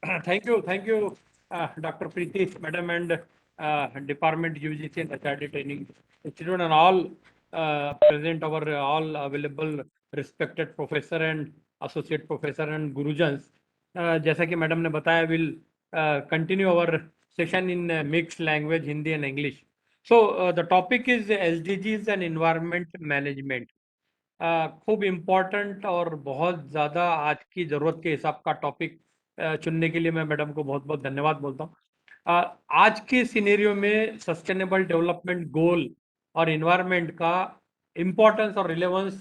Thank you, Dr. Preeti, Madam, and Department UGC and HRD Training Institute, and all present, our all available respected professor and associate professor and gurujans. जैसा कि madam ने बताया, will continue our session in mixed language, Hindi and English. So the topic is SDGs and environment management. खूब important और बहुत ज़्यादा आज की ज़रूरत के हिसाब का टॉपिक चुनने के लिए मैं मैडम को बहुत बहुत धन्यवाद बोलता हूँ। आज के सिनेरियो में सस्टेनेबल डेवलपमेंट गोल और इन्वायरमेंट का इम्पोर्टेंस और रिलेवेंस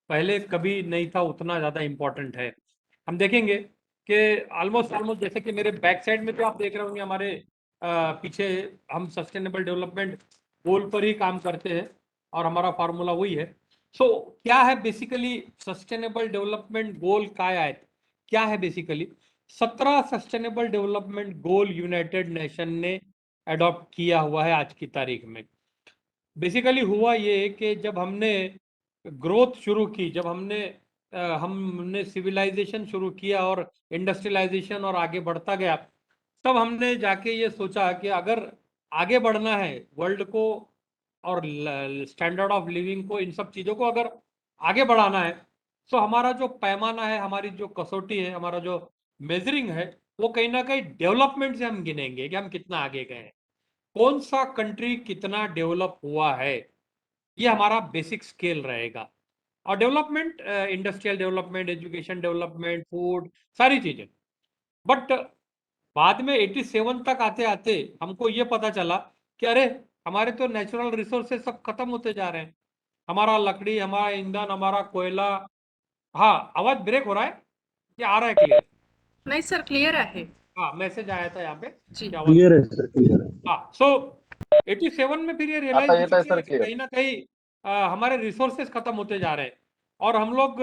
पहले कभी नहीं था, उतना ज़्यादा इम्पोर्टेंट है। हम देखेंगे कि ऑलमोस्ट जैसे कि मेरे बैक साइड में तो आप देख रहे होंगे, हमारे पीछे हम सस्टेनेबल डेवलपमेंट गोल पर ही काम करते हैं और हमारा फार्मूला वही है। सो क्या है बेसिकली सस्टेनेबल डेवलपमेंट गोल? क्या है basically 17 sustainable development goal United nation ने अडॉप्ट किया हुआ है आज की तारीख में। बेसिकली हुआ ये कि जब हमने ग्रोथ शुरू की, जब हमने सिविलाइजेशन शुरू किया और इंडस्ट्रियलाइजेशन और आगे बढ़ता गया, तब हमने जाके ये सोचा कि अगर आगे बढ़ना है वर्ल्ड को और स्टैंडर्ड ऑफ लिविंग को, इन सब चीज़ों को अगर आगे बढ़ाना है, तो हमारा जो पैमाना है, हमारी जो कसौटी है, हमारा जो मेजरिंग है, वो कहीं ना कहीं डेवलपमेंट से हम गिनेंगे कि हम कितना आगे गए हैं, कौन सा कंट्री कितना डेवलप हुआ है। ये हमारा बेसिक स्केल रहेगा। और development, industrial development, education development, food, सारी चीजें। बट बाद में 87 तक आते आते हमको ये पता चला कि अरे हमारे तो नेचुरल रिसोर्सेज सब खत्म होते जा रहे हैं। हमारा लकड़ी, हमारा ईंधन, हमारा कोयला। हाँ, आवाज ब्रेक हो रहा है, ये आ रहा है क्लियर? नहीं सर, क्लियर आहे। हाँ, मैसेज आया था यहाँ पे जी। कि आवाज। क्लियर है सर, क्लियर है। हाँ, सो 87 में फिर ये रियलाइज आता येत हुआ आहे कि सर क्लियर। कहीं ना कहीं हमारे रिसोर्सेज खत्म होते जा रहे हैं और हम लोग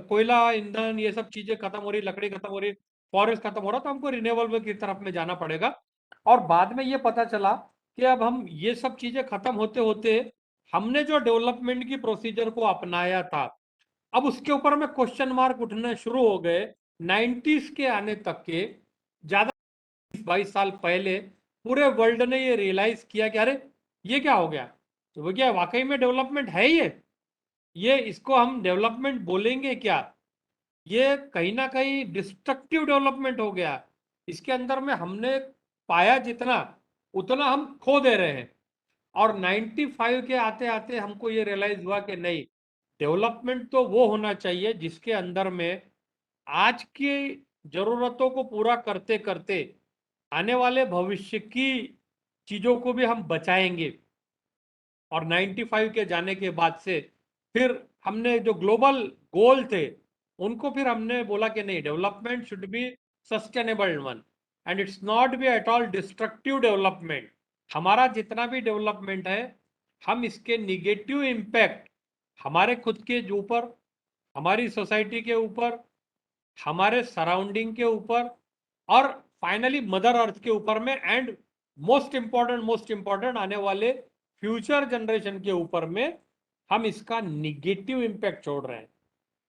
कोयला, ईंधन, ये सब चीजें खत्म हो रही, लकड़ी खत्म हो रही, फॉरेस्ट खत्म हो रहा, तो हमको रिन्यूएबल की तरफ में जाना पड़ेगा। और बाद में ये पता चला कि अब हम ये सब चीजें खत्म होते होते हमने जो डेवलपमेंट की प्रोसीजर को अपनाया था, अब उसके ऊपर में क्वेश्चन मार्क उठने शुरू हो गए। 90s के आने तक के, ज्यादा 22 साल पहले पूरे वर्ल्ड ने ये रियलाइज किया कि अरे ये क्या हो गया, तो वो क्या वाकई में डेवलपमेंट है? ये इसको हम डेवलपमेंट बोलेंगे क्या? ये कहीं ना कहीं डिस्ट्रक्टिव डेवलपमेंट हो गया। इसके अंदर में हमने पाया जितना, उतना हम खो दे रहे हैं। और 95 के आते आते हमको ये रियलाइज हुआ कि नहीं, डेवलपमेंट तो वो होना चाहिए जिसके अंदर में आज की जरूरतों को पूरा करते करते आने वाले भविष्य की चीजों को भी हम बचाएंगे। और 95 के जाने के बाद से फिर हमने जो ग्लोबल गोल थे, उनको फिर हमने बोला कि नहीं, development should be sustainable one and it's not be at all destructive development. हमारा जितना भी डेवलपमेंट है, हम इसके निगेटिव इम्पैक्ट हमारे खुद के ऊपर, हमारी सोसाइटी के ऊपर, हमारे सराउंडिंग के ऊपर और फाइनली मदर अर्थ के ऊपर में, एंड मोस्ट इंपॉर्टेंट आने वाले फ्यूचर जनरेशन के ऊपर में हम इसका निगेटिव इम्पैक्ट छोड़ रहे हैं।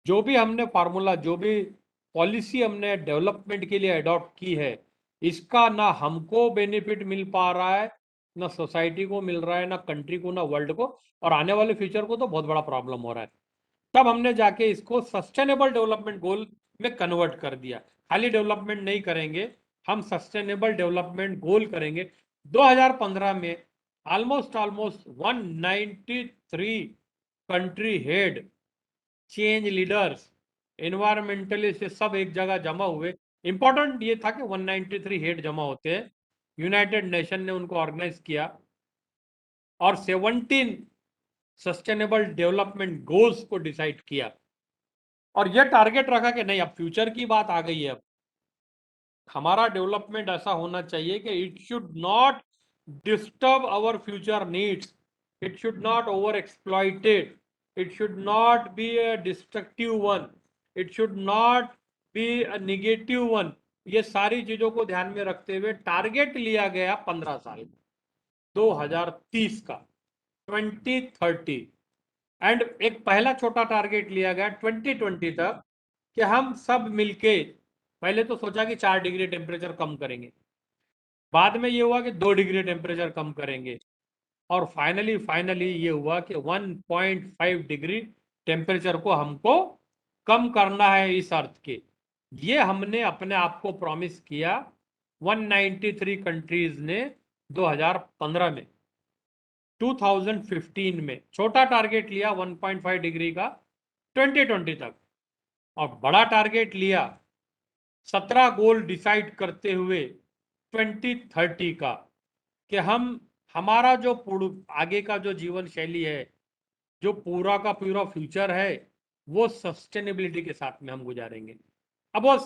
जो भी हमने फार्मूला, जो भी पॉलिसी हमने डेवलपमेंट के लिए अडॉप्ट की है, इसका ना हमको बेनिफिट मिल पा रहा है, ना सोसाइटी को मिल रहा है, ना कंट्री को, ना वर्ल्ड को, और आने वाले फ्यूचर को तो बहुत बड़ा प्रॉब्लम हो रहा है। तब हमने जाके इसको सस्टेनेबल डेवलपमेंट गोल में कन्वर्ट कर दिया। खाली डेवलपमेंट नहीं करेंगे, हम सस्टेनेबल डेवलपमेंट गोल करेंगे। 2015 में almost 193 country head, change leaders, environmentalist, सब एक जगह जमा हुए। इंपॉर्टेंट ये था कि 193 हेड जमा होते हैं, यूनाइटेड नेशन ने उनको ऑर्गेनाइज किया और 17 सस्टेनेबल डेवलपमेंट गोल्स को डिसाइड किया। और ये टारगेट रखा कि नहीं, अब फ्यूचर की बात आ गई है, अब हमारा डेवलपमेंट ऐसा होना चाहिए कि it should not disturb our future needs, it should not over exploited, it should not be a destructive one, it should not be a negative one. ये सारी चीजों को ध्यान में रखते हुए टारगेट लिया गया 15 साल, 2030 का, 2030। एंड एक पहला छोटा टारगेट लिया गया 2020 तक कि हम सब मिलके पहले तो सोचा कि 4 डिग्री टेम्परेचर कम करेंगे, बाद में ये हुआ कि 2 डिग्री टेम्परेचर कम करेंगे, और फाइनली फाइनली ये हुआ कि 1.5 डिग्री टेम्परेचर को हमको कम करना है इस अर्थ के। ये हमने अपने आप को प्रॉमिस किया 193 कंट्रीज ने 2015 में। 2015 में छोटा टारगेट लिया 1.5 डिग्री का 2020 तक, और बड़ा टारगेट लिया 17 गोल डिसाइड करते हुए 2030 का, कि हमारा जो आगे का जो जीवन शैली है, जो पूरा का पूरा फ्यूचर है, वो सस्टेनेबिलिटी के साथ में हम गुजारेंगे। अब वो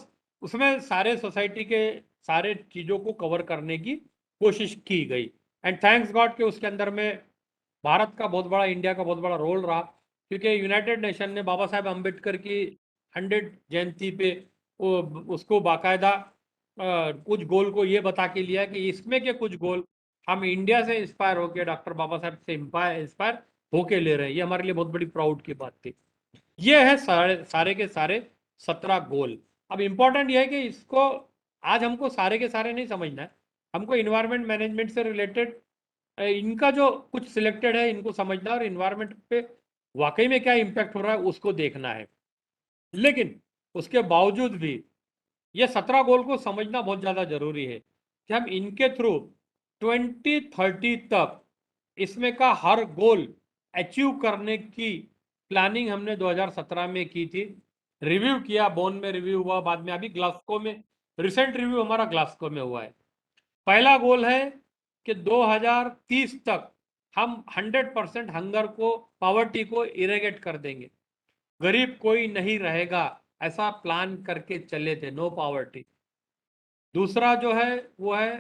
उसमें सारे सोसाइटी के सारे चीज़ों को कवर करने की कोशिश की गई, एंड थैंक्स गॉड कि उसके अंदर में भारत का बहुत बड़ा, इंडिया का बहुत बड़ा रोल रहा, क्योंकि यूनाइटेड नेशन ने बाबा साहेब अम्बेडकर की 100 जयंती पे उसको बाकायदा कुछ गोल को ये बता के लिया कि इसमें के कुछ गोल हम इंडिया से इंस्पायर होकर, डॉक्टर बाबा साहेब से इंस्पायर होके ले रहे हैं। ये हमारे लिए बहुत बड़ी प्राउड की बात थी। ये है सारे सारे के सारे 17 गोल। अब इम्पोर्टेंट ये है कि इसको आज हमको सारे के सारे नहीं समझना है, हमको इन्वायरमेंट मैनेजमेंट से रिलेटेड इनका जो कुछ सिलेक्टेड है इनको समझना, और इन्वायरमेंट पे वाकई में क्या इम्पैक्ट हो रहा है उसको देखना है। लेकिन उसके बावजूद भी ये 17 गोल को समझना बहुत ज़्यादा जरूरी है कि हम इनके थ्रू 2030 तक इसमें का हर गोल अचीव करने की प्लानिंग हमने 2017 में की थी। रिव्यू किया, बोन में रिव्यू हुआ, बाद में अभी ग्लासगो में रिसेंट रिव्यू हमारा ग्लासगो में हुआ है। पहला गोल है कि 2030 तक हम 100% हंगर को, पॉवर्टी को इरेगेट कर देंगे, गरीब कोई नहीं रहेगा, ऐसा प्लान करके चले थे, नो पॉवर्टी। दूसरा जो है वो है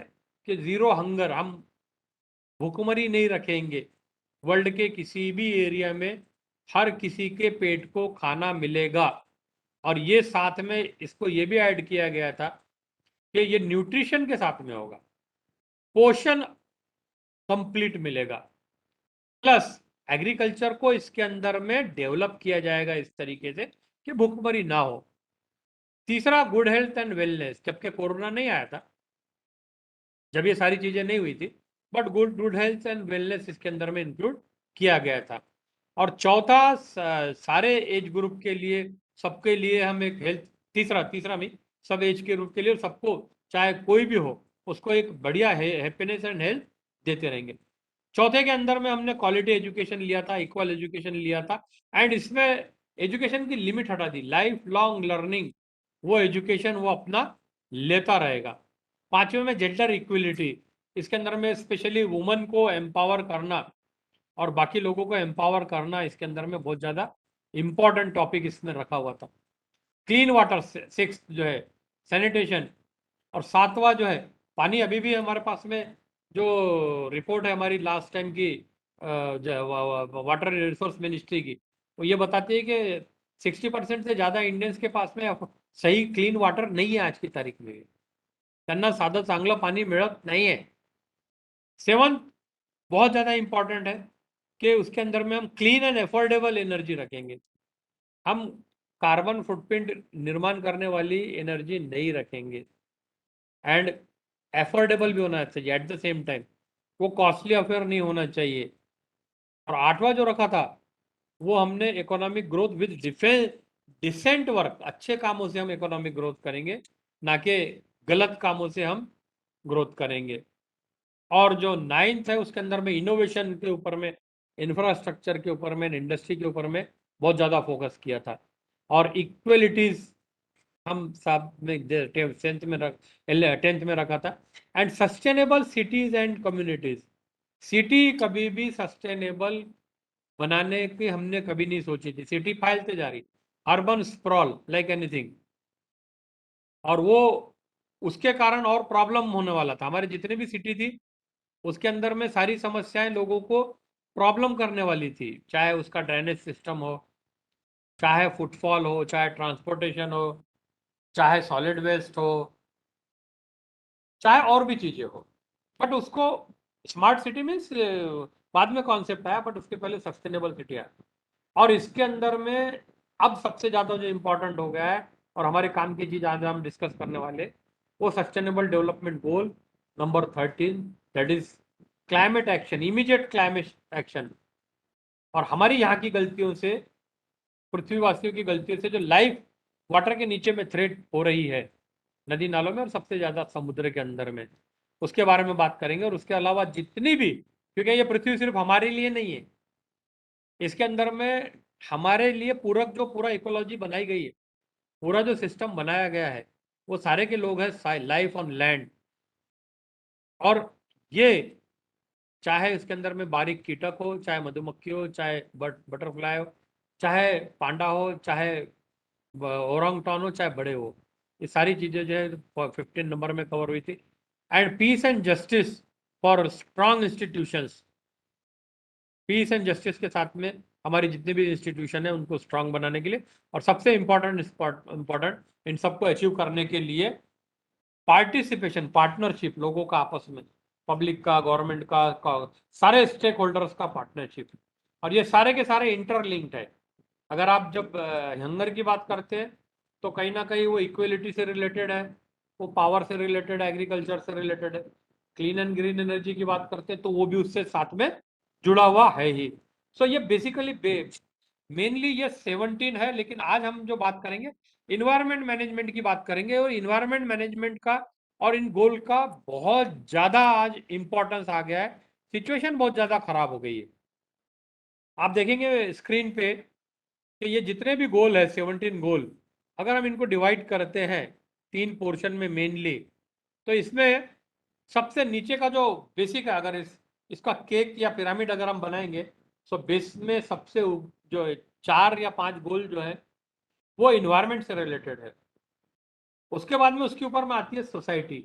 कि जीरो हंगर, हम भूखमरी नहीं रखेंगे, वर्ल्ड के किसी भी एरिया में हर किसी के पेट को खाना मिलेगा। और ये साथ में इसको ये भी ऐड किया गया था कि ये न्यूट्रिशन के साथ में होगा, पोषण कंप्लीट मिलेगा, प्लस एग्रीकल्चर को इसके अंदर में डेवलप किया जाएगा इस तरीके से कि भूखमरी ना हो। तीसरा गुड हेल्थ एंड वेलनेस, जबकि कोरोना नहीं आया था, जब ये सारी चीजें नहीं हुई थी, but good good health and wellness इसके अंदर में इंक्लूड किया गया था। और चौथा सारे एज ग्रुप के लिए, सबके लिए हम एक हेल्थ, तीसरा तीसरा में सब एज के ग्रुप के लिए, सबको चाहे कोई भी हो उसको एक बढ़िया हैप्पीनेस एंड हेल्थ देते रहेंगे। चौथे के अंदर में हमने क्वालिटी एजुकेशन लिया था, इक्वल एजुकेशन लिया था, एंड इसमें एजुकेशन की लिमिट हटा दी, लाइफ लॉन्ग लर्निंग, वो एजुकेशन वो अपना लेता रहेगा। पांचवें में जेंडर इक्वलिटी, इसके अंदर में स्पेशली वुमेन को एम्पावर करना और बाकी लोगों को एम्पावर करना, इसके अंदर में बहुत ज़्यादा इंपॉर्टेंट टॉपिक इसमें रखा हुआ था। क्लीन वाटर, सिक्स जो है सैनिटेशन, और सातवां जो है पानी। अभी भी हमारे पास में जो रिपोर्ट है हमारी लास्ट टाइम की वाटर रिसोर्स मिनिस्ट्री की, वो ये बताती है कि 60% से ज़्यादा इंडियंस के पास में सही क्लीन वाटर नहीं है आज की तारीख में, त्यांना साधं चांगलं पाणी मिळत नाही है। सेवंथ बहुत ज़्यादा इंपॉर्टेंट है कि उसके अंदर में हम क्लीन एंड अफोर्डेबल एनर्जी रखेंगे, हम कार्बन फुटप्रिंट निर्माण करने वाली एनर्जी नहीं रखेंगे, एंड एफोर्डेबल भी होना चाहिए एट द सेम टाइम, वो कॉस्टली अफेयर नहीं होना चाहिए। और आठवां जो रखा था वो हमने economic growth with decent work, अच्छे कामों से हम इकोनॉमिक ग्रोथ करेंगे, ना कि गलत कामों से हम ग्रोथ करेंगे। और जो नाइन्थ है उसके अंदर में इनोवेशन के ऊपर में, इंफ्रास्ट्रक्चर के ऊपर में, इंडस्ट्री के ऊपर में बहुत ज़्यादा फोकस किया था। और इक्वलिटीज हम सब में टेंथ में रखा था। And sustainable cities and communities, city कभी भी सस्टेनेबल बनाने की हमने कभी नहीं सोची थी, सिटी फैलते जा रही, अर्बन स्प्रॉल लाइक एनीथिंग, और वो उसके कारण और प्रॉब्लम होने वाला था। हमारे जितने भी सिटी थी उसके अंदर में सारी समस्याएं लोगों को प्रॉब्लम करने वाली थी, चाहे उसका ड्रेनेज सिस्टम हो, चाहे फुटफॉल हो, चाहे ट्रांसपोर्टेशन हो, चाहे सॉलिड वेस्ट हो, चाहे और भी चीजें हो। बट उसको स्मार्ट सिटी मीन्स बाद में कॉन्सेप्ट आया, बट उसके पहले सस्टेनेबल सिटी आया। और इसके अंदर में अब सबसे ज्यादा जो इम्पोर्टेंट हो गया है और हमारे काम की चीज आज हम डिस्कस करने वाले वो sustainable development goal number 13, that is climate action, immediate climate action. और हमारी यहाँ की गलतियों से, पृथ्वीवासियों की गलतियों से जो लाइफ वाटर के नीचे में थ्रेट हो रही है, नदी नालों में और सबसे ज्यादा समुद्र के अंदर में, उसके बारे में बात करेंगे। और उसके अलावा जितनी भी, क्योंकि ये पृथ्वी सिर्फ हमारे लिए नहीं है, इसके अंदर में हमारे लिए पूरक जो पूरा इकोलॉजी बनाई गई है, पूरा जो सिस्टम बनाया गया है, वो सारे के लोग हैं लाइफ ऑन लैंड। और ये चाहे उसके अंदर में बारीक कीटक हो, चाहे मधुमक्खी हो, चाहे बटरफ्लाई हो, चाहे पांडा हो, चाहे ओरांगटान हो, चाहे बड़े हो, ये सारी चीजें जो है 15 नंबर में कवर हुई थी। And peace and justice for strong institutions, peace and justice के साथ में हमारी जितनी भी इंस्टीट्यूशन है उनको स्ट्रांग बनाने के लिए, और सबसे इंपॉर्टेंट इन सबको अचीव करने के लिए पार्टिसिपेशन, पार्टनरशिप, लोगों का आपस में, पब्लिक का, गवर्नमेंट का सारे स्टेक होल्डर्स का पार्टनरशिप। और ये सारे के सारे इंटरलिंक्ड है। अगर आप जब हंगर की बात करते हैं तो कहीं ना कहीं वो इक्वलिटी से रिलेटेड है, वो पावर से रिलेटेड है, एग्रीकल्चर से रिलेटेड है। क्लीन एंड ग्रीन एनर्जी की बात करते हैं तो वो भी उससे साथ में जुड़ा हुआ है ही। सो ये बेसिकली मेनली ये 17 है, लेकिन आज हम जो बात करेंगे इन्वायरमेंट मैनेजमेंट की बात करेंगे। और इन्वायरमेंट मैनेजमेंट का और इन गोल का बहुत ज्यादा आज इंपॉर्टेंस आ गया है, सिचुएशन बहुत ज्यादा खराब हो गई है। आप देखेंगे स्क्रीन पे कि ये जितने भी गोल है 17 गोल, अगर हम इनको डिवाइड करते हैं 3 पोर्शन में मेनली, तो इसमें सबसे नीचे का जो बेसिक है, अगर इसका केक या पिरामिड अगर हम बनाएंगे, तो बेस में सबसे जो 4 या 5 गोल जो है वो इन्वायरमेंट से रिलेटेड है। उसके बाद में उसके ऊपर में आती है सोसाइटी,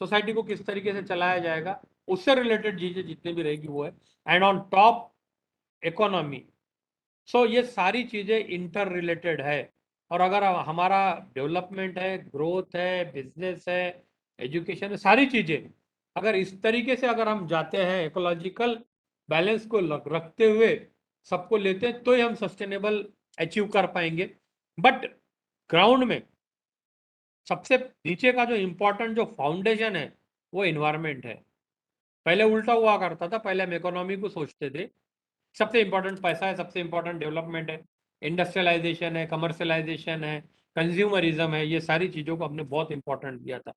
सोसाइटी को किस तरीके से चलाया जाएगा, उससे रिलेटेड चीजें जितनी भी रहेगी वो है। And on top economy. So ये सारी चीजें इंटर रिलेटेड है। और अगर हमारा डेवलपमेंट है, ग्रोथ है, बिजनेस है, एजुकेशन है, सारी चीजें अगर इस तरीके से अगर हम जाते हैं, इकोलॉजिकल बैलेंस को रखते हुए सबको लेते हैं, तो ही हम सस्टेनेबल अचीव कर पाएंगे। बट ग्राउंड में सबसे नीचे का जो इम्पोर्टेंट जो फाउंडेशन है वो इन्वायरमेंट है। पहले उल्टा हुआ करता था, पहले हम इकोनॉमी को सोचते थे, सबसे इंपॉर्टेंट पैसा है, सबसे इंपॉर्टेंट डेवलपमेंट है, इंडस्ट्रियलाइजेशन है, कमर्शियलाइजेशन है, कंज्यूमरिज्म है, ये सारी चीजों को हमने बहुत इंपॉर्टेंट दिया था।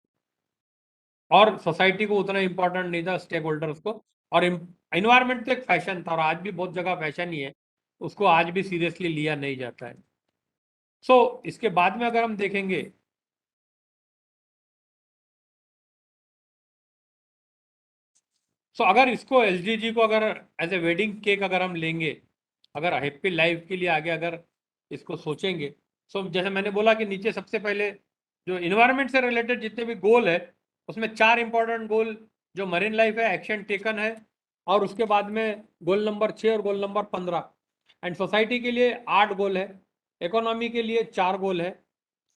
और सोसाइटी को उतना इंपॉर्टेंट नहीं था, स्टेक होल्डर्स को। और इन्वायरमेंट तो एक फैशन था, और आज भी बहुत जगह फैशन ही है, उसको आज भी सीरियसली लिया नहीं जाता है। सो इसके बाद में अगर हम देखेंगे, अगर इसको एसडीजी को अगर एज ए वेडिंग केक अगर हम लेंगे, अगर हैप्पी लाइफ के लिए आगे अगर इसको सोचेंगे, जैसे मैंने बोला कि नीचे सबसे पहले जो इन्वायरमेंट से रिलेटेड जितने भी गोल है, उसमें 4 इंपॉर्टेंट गोल जो मरीन लाइफ है, एक्शन टेकन है। और उसके बाद में गोल नंबर 6 और गोल नंबर 15। एंड सोसाइटी के लिए 8 गोल है, इकोनॉमी के लिए 4 गोल है,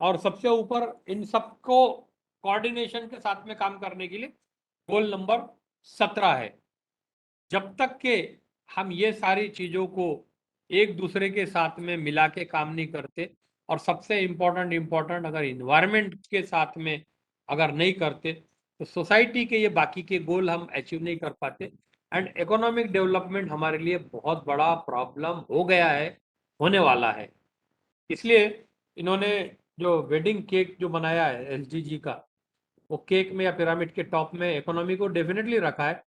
और सबसे ऊपर इन सबको कोऑर्डिनेशन के साथ में काम करने के लिए गोल नंबर 17 है। जब तक के हम ये सारी चीजों को एक दूसरे के साथ में मिला के काम नहीं करते, और सबसे इम्पोर्टेंट अगर इन्वायरमेंट के साथ में अगर नहीं करते, तो सोसाइटी के ये बाकी के गोल हम अचीव नहीं कर पाते। एंड इकोनॉमिक डेवलपमेंट हमारे लिए बहुत बड़ा प्रॉब्लम हो गया है, होने वाला है। इसलिए इन्होंने जो वेडिंग केक जो बनाया है एसडीजी का, वो केक में या पिरामिड के टॉप में इकोनॉमी को डेफिनेटली रखा है,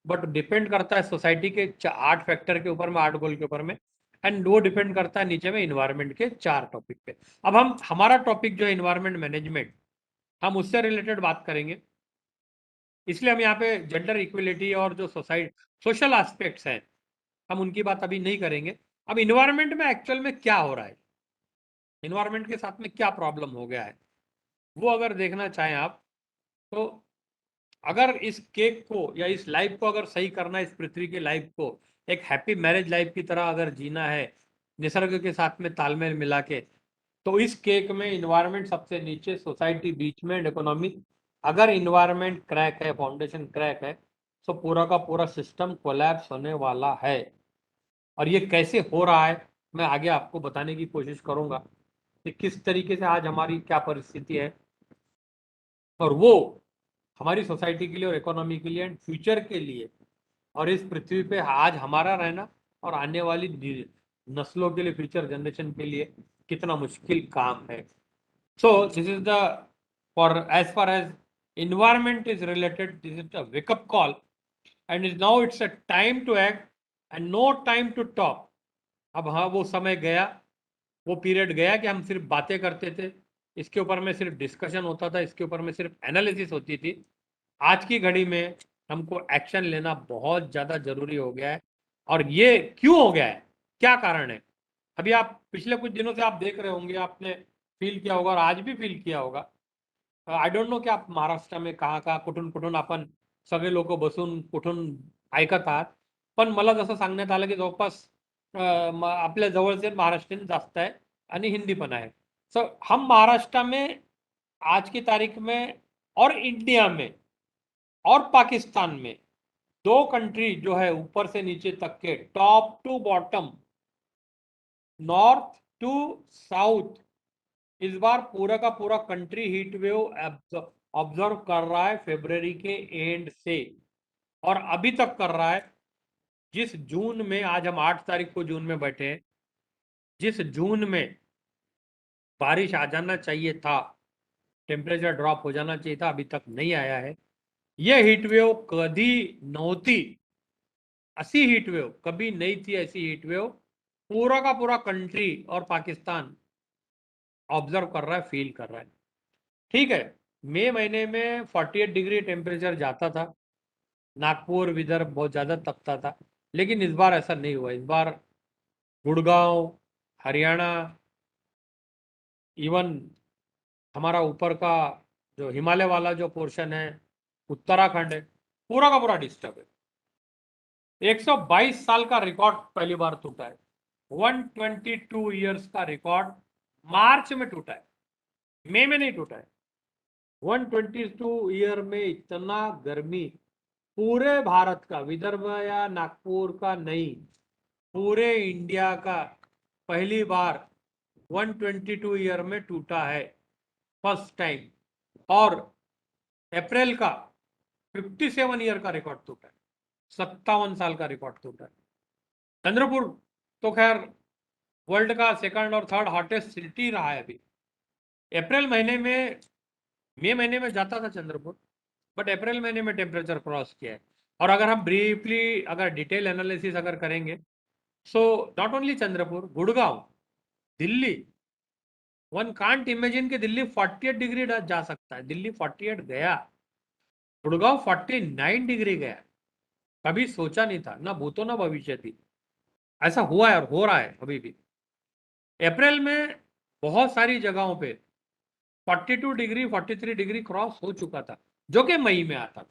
बट डिपेंड करता है सोसाइटी के 8 फैक्टर के ऊपर में, 8 गोल के ऊपर में। एंड वो डिपेंड करता है नीचे में इन्वायरमेंट के 4 टॉपिक पे। अब हम हमारा टॉपिक जो है इन्वायरमेंट मैनेजमेंट, हम उससे रिलेटेड बात करेंगे। इसलिए हम यहाँ पे जेंडर इक्वलिटी और जो सोशल एस्पेक्ट्स हैं, हम उनकी बात अभी नहीं करेंगे। अब इन्वायरमेंट में एक्चुअल में क्या हो रहा है, इन्वायरमेंट के साथ में क्या प्रॉब्लम हो गया है, वो अगर देखना चाहें आप, तो अगर इस केक को या इस लाइफ को अगर सही करना है, इस पृथ्वी की लाइफ को एक हैप्पी मैरिज लाइफ की तरह अगर जीना है, निसर्ग के साथ में तालमेल मिला के, तो इस केक में इन्वायरमेंट सबसे नीचे, सोसाइटी बीच में, इकोनॉमी। अगर इन्वायरमेंट क्रैक है, फाउंडेशन क्रैक है, तो पूरा का पूरा सिस्टम कोलैप्स होने वाला है। और ये कैसे हो रहा है मैं आगे आपको बताने की कोशिश करूंगा। कि किस तरीके से आज हमारी क्या परिस्थिति है, और वो हमारी सोसाइटी के लिए और इकोनॉमी के लिए एंड फ्यूचर के लिए और इस पृथ्वी पे आज हमारा रहना और आने वाली नस्लों के लिए, फ्यूचर जनरेशन के लिए कितना मुश्किल काम है. So this is the, for as far as environment is related, this is a wake up call, and is now it's a time to act and no time to talk. अब हाँ, वो समय गया, वो पीरियड गया कि हम सिर्फ बातें करते थे, इसके ऊपर में सिर्फ डिस्कशन होता था, इसके ऊपर में सिर्फ एनालिसिस होती थी. आज की घड़ी में हमको एक्शन लेना बहुत ज़्यादा जरूरी हो गया है. और ये क्यों हो गया है, क्या कारण है? अभी आप पिछले कुछ दिनों से आप देख रहे होंगे, आपने फील किया होगा और आज भी फील किया होगा. आय डोंट नो की आप महाराष्ट्र में कहाँ कुठून कुठून आपण सगळे लोक बसून कुठून ऐकत आहात, पण मला जसं सांगण्यात आलं की जवळपास आपल्या जवळचे महाराष्ट्रीयन जास्त आहे आणि हिंदी पण आहे. सो हम महाराष्ट्र में आज की तारीख में और इंडिया में और पाकिस्तान में दो कंट्री जो है ऊपर से नीचे तक के, top to bottom, north to south, इस बार पूरा का पूरा कंट्री हीट वेव ऑब्जर्व कर रहा है फरवरी के एंड से, और अभी तक कर रहा है. जिस जून में, आज हम 8 तारीख को जून में बैठे हैं, जिस जून में बारिश आ जाना चाहिए था, टेम्परेचर ड्रॉप हो जाना चाहिए था, अभी तक नहीं आया है. यह हीट वेव कभी नहोती, ऐसी हीट वेव कभी नहीं थी. ऐसी हीट वेव पूरा का पूरा कंट्री और पाकिस्तान ऑब्जर्व कर रहा है, फील कर रहा है. ठीक है, मई महीने में 48 डिग्री टेम्परेचर जाता था, नागपुर विदर्भ बहुत ज़्यादा तपता था, लेकिन इस बार ऐसा नहीं हुआ. इस बार गुड़गांव, हरियाणा, इवन हमारा ऊपर का जो हिमालय वाला जो पोर्शन है, उत्तराखंड है, पूरा का पूरा डिस्टर्ब है. 122 साल का रिकॉर्ड पहली बार टूटा है. 122 ईयर्स का रिकॉर्ड मार्च में टूटा है, मई में नहीं टूटा है. 122 ईयर में इतना गर्मी पूरे भारत का, विदर्भ या नागपुर का नहीं, पूरे इंडिया का पहली बार 122 ईयर में टूटा है, फर्स्ट टाइम. और अप्रैल का 57 ईयर का रिकॉर्ड टूटा है, 57 साल का रिकॉर्ड टूटा है. चंद्रपुर तो खैर वर्ल्ड का सेकंड और थर्ड हॉटेस्ट सिटी रहा है. अभी अप्रैल महीने में, मई महीने में जाता था चंद्रपुर, बट अप्रैल महीने में टेम्परेचर क्रॉस किया है. और अगर हम ब्रीफली अगर डिटेल एनालिसिस अगर करेंगे, so not only Chandrapur, Gurgaon, Delhi, one can't imagine कि दिल्ली 48 डिग्री जा सकता है. दिल्ली 48 गया, गुड़गांव 49 डिग्री गया. कभी सोचा नहीं था, ना भूतो ना भविष्य थी. ऐसा हुआ है और हो रहा है अभी भी. अप्रैल में बहुत सारी जगहों पे 42 डिग्री, 43 डिग्री क्रॉस हो चुका था, जो कि मई में आता था.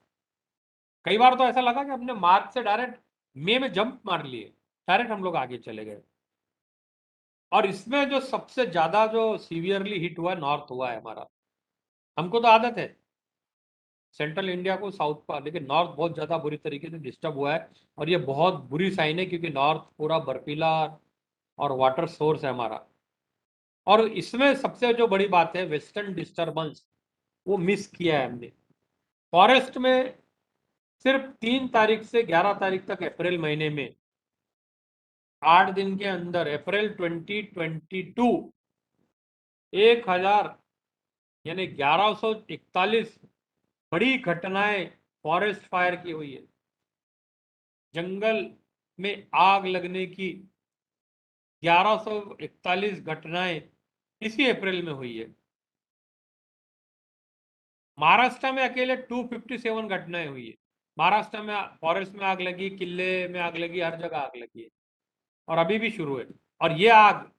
कई बार तो ऐसा लगा कि हमने मार्च से डायरेक्ट मई में जंप मार लिए, डायरेक्ट हम लोग आगे चले गए. और इसमें जो सबसे ज्यादा जो सीवियरली हिट हुआ, नॉर्थ हुआ है हमारा. हमको तो आदत है सेंट्रल इंडिया को, साउथ का, लेकिन नॉर्थ बहुत ज्यादा बुरी तरीके से डिस्टर्ब हुआ है. और ये बहुत बुरी साइन है, क्योंकि नॉर्थ पूरा बर्फीला और वाटर सोर्स है हमारा. और इसमें सबसे जो बड़ी बात है, वेस्टर्न डिस्टर्बेंस, वो मिस किया है हमने. फॉरेस्ट में सिर्फ 3 तारीख से 11 तारीख तक अप्रैल महीने में 8 दिन के अंदर, अप्रैल 2022, 1000 यानी 1141 बड़ी घटनाएं फॉरेस्ट फायर की हुई है. जंगल में आग लगने की 1141 घटनाएं इसी अप्रैल में हुई है. महाराष्ट्र में अकेले 257 घटनाएं हुई है. महाराष्ट्र में फॉरेस्ट में आग लगी, किले में आग लगी, हर जगह आग लगी है, और अभी भी शुरू है. और ये आग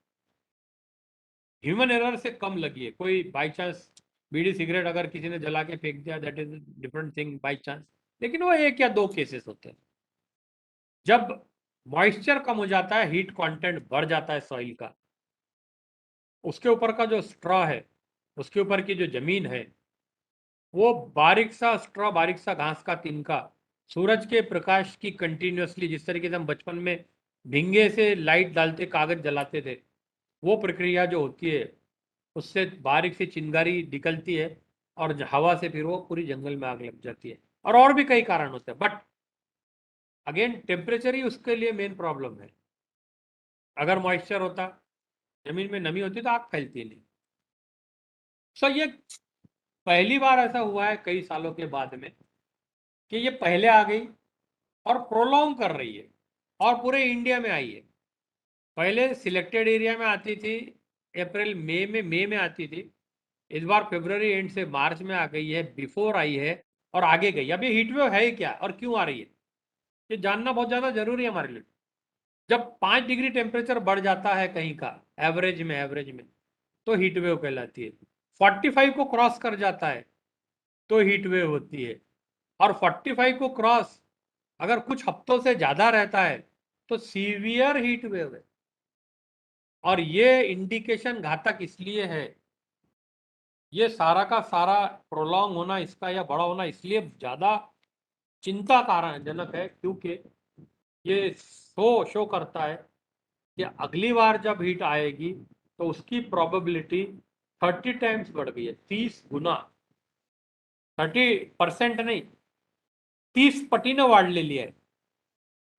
ह्यूमन एरर से कम लगी है. कोई बाई चांस बीड़ी सिगरेट अगर किसी ने जला के फेंक दिया, that is different thing, by chance, लेकिन वो 1 या 2 केसेस होते हैं. जब मॉइस्चर कम हो जाता है, हीट कंटेंट बढ़ जाता है सॉइल का, उसके ऊपर का जो स्ट्रॉ है, उसके ऊपर की जो जमीन है, वो बारीक सा स्ट्रॉ, बारीक सा घास का तिनका, सूरज के प्रकाश की कंटिन्यूसली, जिस तरीके से हम बचपन में भिंगे से लाइट डालते, कागज जलाते थे, वो प्रक्रिया जो होती है, उससे बारीक सी चिंगारी निकलती है और हवा से फिर वो पूरी जंगल में आग लग जाती है। और भी कई कारण होते हैं, बट अगेन टेम्परेचर ही उसके लिए मेन प्रॉब्लम है। अगर मॉइस्चर होता, जमीन में नमी होती तो आग फैलती नहीं। सो ये पहली बार ऐसा हुआ है कई सालों के बाद में कि ये पहले आ गई और प्रोलॉन्ग कर रही है और पूरे इंडिया में आई है। पहले सिलेक्टेड एरिया में आती थी, अप्रैल मई में आती थी। इस बार फरवरी एंड से मार्च में आ गई है, बिफोर आई है और आगे गई। अब ये हीट वेव है क्या और क्यों आ रही है, ये जानना बहुत ज़्यादा जरूरी है हमारे लिए। जब 5 डिग्री टेम्परेचर बढ़ जाता है कहीं का, एवरेज में तो हीट वेव कहलाती है। 45 को क्रॉस कर जाता है तो हीट वेव होती है। और 45 को क्रॉस अगर कुछ हफ्तों से ज्यादा रहता है तो सीवियर हीट वेव है। और ये इंडिकेशन घातक इसलिए है, ये सारा का सारा प्रोलॉन्ग होना इसका या बड़ा होना इसलिए ज्यादा चिंता कारणजनक है क्योंकि ये शो करता है कि अगली बार जब हीट आएगी तो उसकी प्रोबेबिलिटी 30 टाइम्स बढ़ गई है, 30 गुना। 30% नहीं, 30 पटीनं वाढलेली आहे।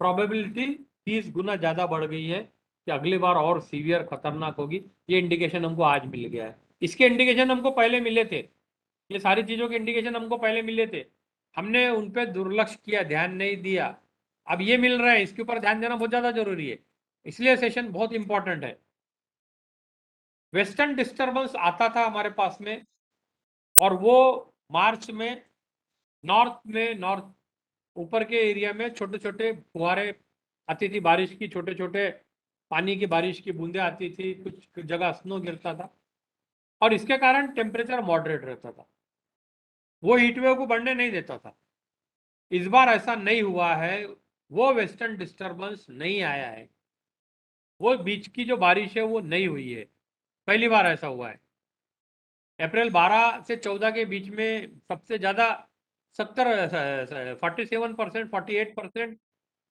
प्रोबेबिलिटी 30 गुना ज्यादा बढ़ गई है कि अगली बार और सीवियर खतरनाक होगी। ये इंडिकेशन हमको आज मिल गया है। इसके इंडिकेशन हमको पहले मिले थे, ये सारी चीजों के इंडिकेशन हमको पहले मिले थे, हमने उन पर दुर्लक्ष्य किया, ध्यान नहीं दिया। अब ये मिल रहा है, इसके ऊपर ध्यान देना बहुत ज्यादा जरूरी है, इसलिए सेशन बहुत इंपॉर्टेंट है। वेस्टर्न डिस्टर्बेंस आता था हमारे पास में और वो मार्च में नॉर्थ ऊपर के एरिया में छोटे छोटे फुहारे आती थी बारिश की, छोटे छोटे पानी की बारिश की बूंदे आती थी, कुछ जगह स्नो गिरता था और इसके कारण टेम्परेचर मॉडरेट रहता था, वो हीटवेव को बढ़ने नहीं देता था। इस बार ऐसा नहीं हुआ है, वो वेस्टर्न डिस्टर्बेंस नहीं आया है, वो बीच की जो बारिश है वो नहीं हुई है, पहली बार ऐसा हुआ है। अप्रैल 12 से 14 के बीच में सबसे ज्यादा 47%, 48%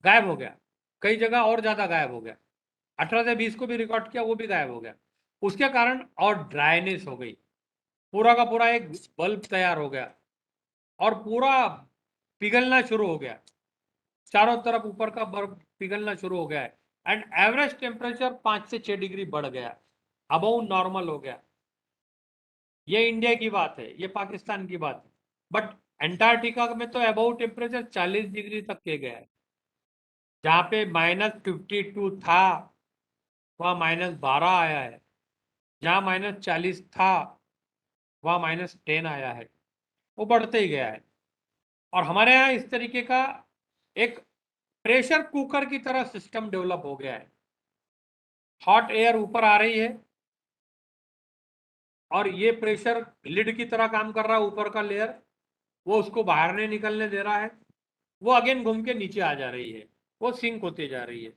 गायब हो गया, कई जगह और ज्यादा गायब हो गया। 18 से 20 को भी रिकॉर्ड किया, वो भी गायब हो गया। उसके कारण और ड्राइनेस हो गई, पूरा का पूरा एक बल्ब तैयार हो गया और पूरा पिघलना शुरू हो गया, चारों तरफ ऊपर का बर्फ पिघलना शुरू हो गया है। एंड एवरेज टेम्परेचर 5 से 6 डिग्री बढ़ गया, अबव नॉर्मल हो गया। ये इंडिया की बात है, ये पाकिस्तान की बात है, बट एंटार्क्टिका में तो अबव टेम्परेचर 40 डिग्री तक के गया है। जहाँ पे -52 था वहाँ -12 आया है, जहाँ -40 था वहाँ -10 आया है, वो बढ़ते ही गया है। और हमारे यहाँ इस तरीके का एक प्रेशर कुकर की तरह सिस्टम डेवलप हो गया है। हॉट एयर ऊपर आ रही है और ये प्रेशर लिड की तरह काम कर रहा है, ऊपर का लेयर वो उसको बाहर नहीं निकलने दे रहा है, वो अगेन घूम के नीचे आ जा रही है, वो सिंक होती जा रही है।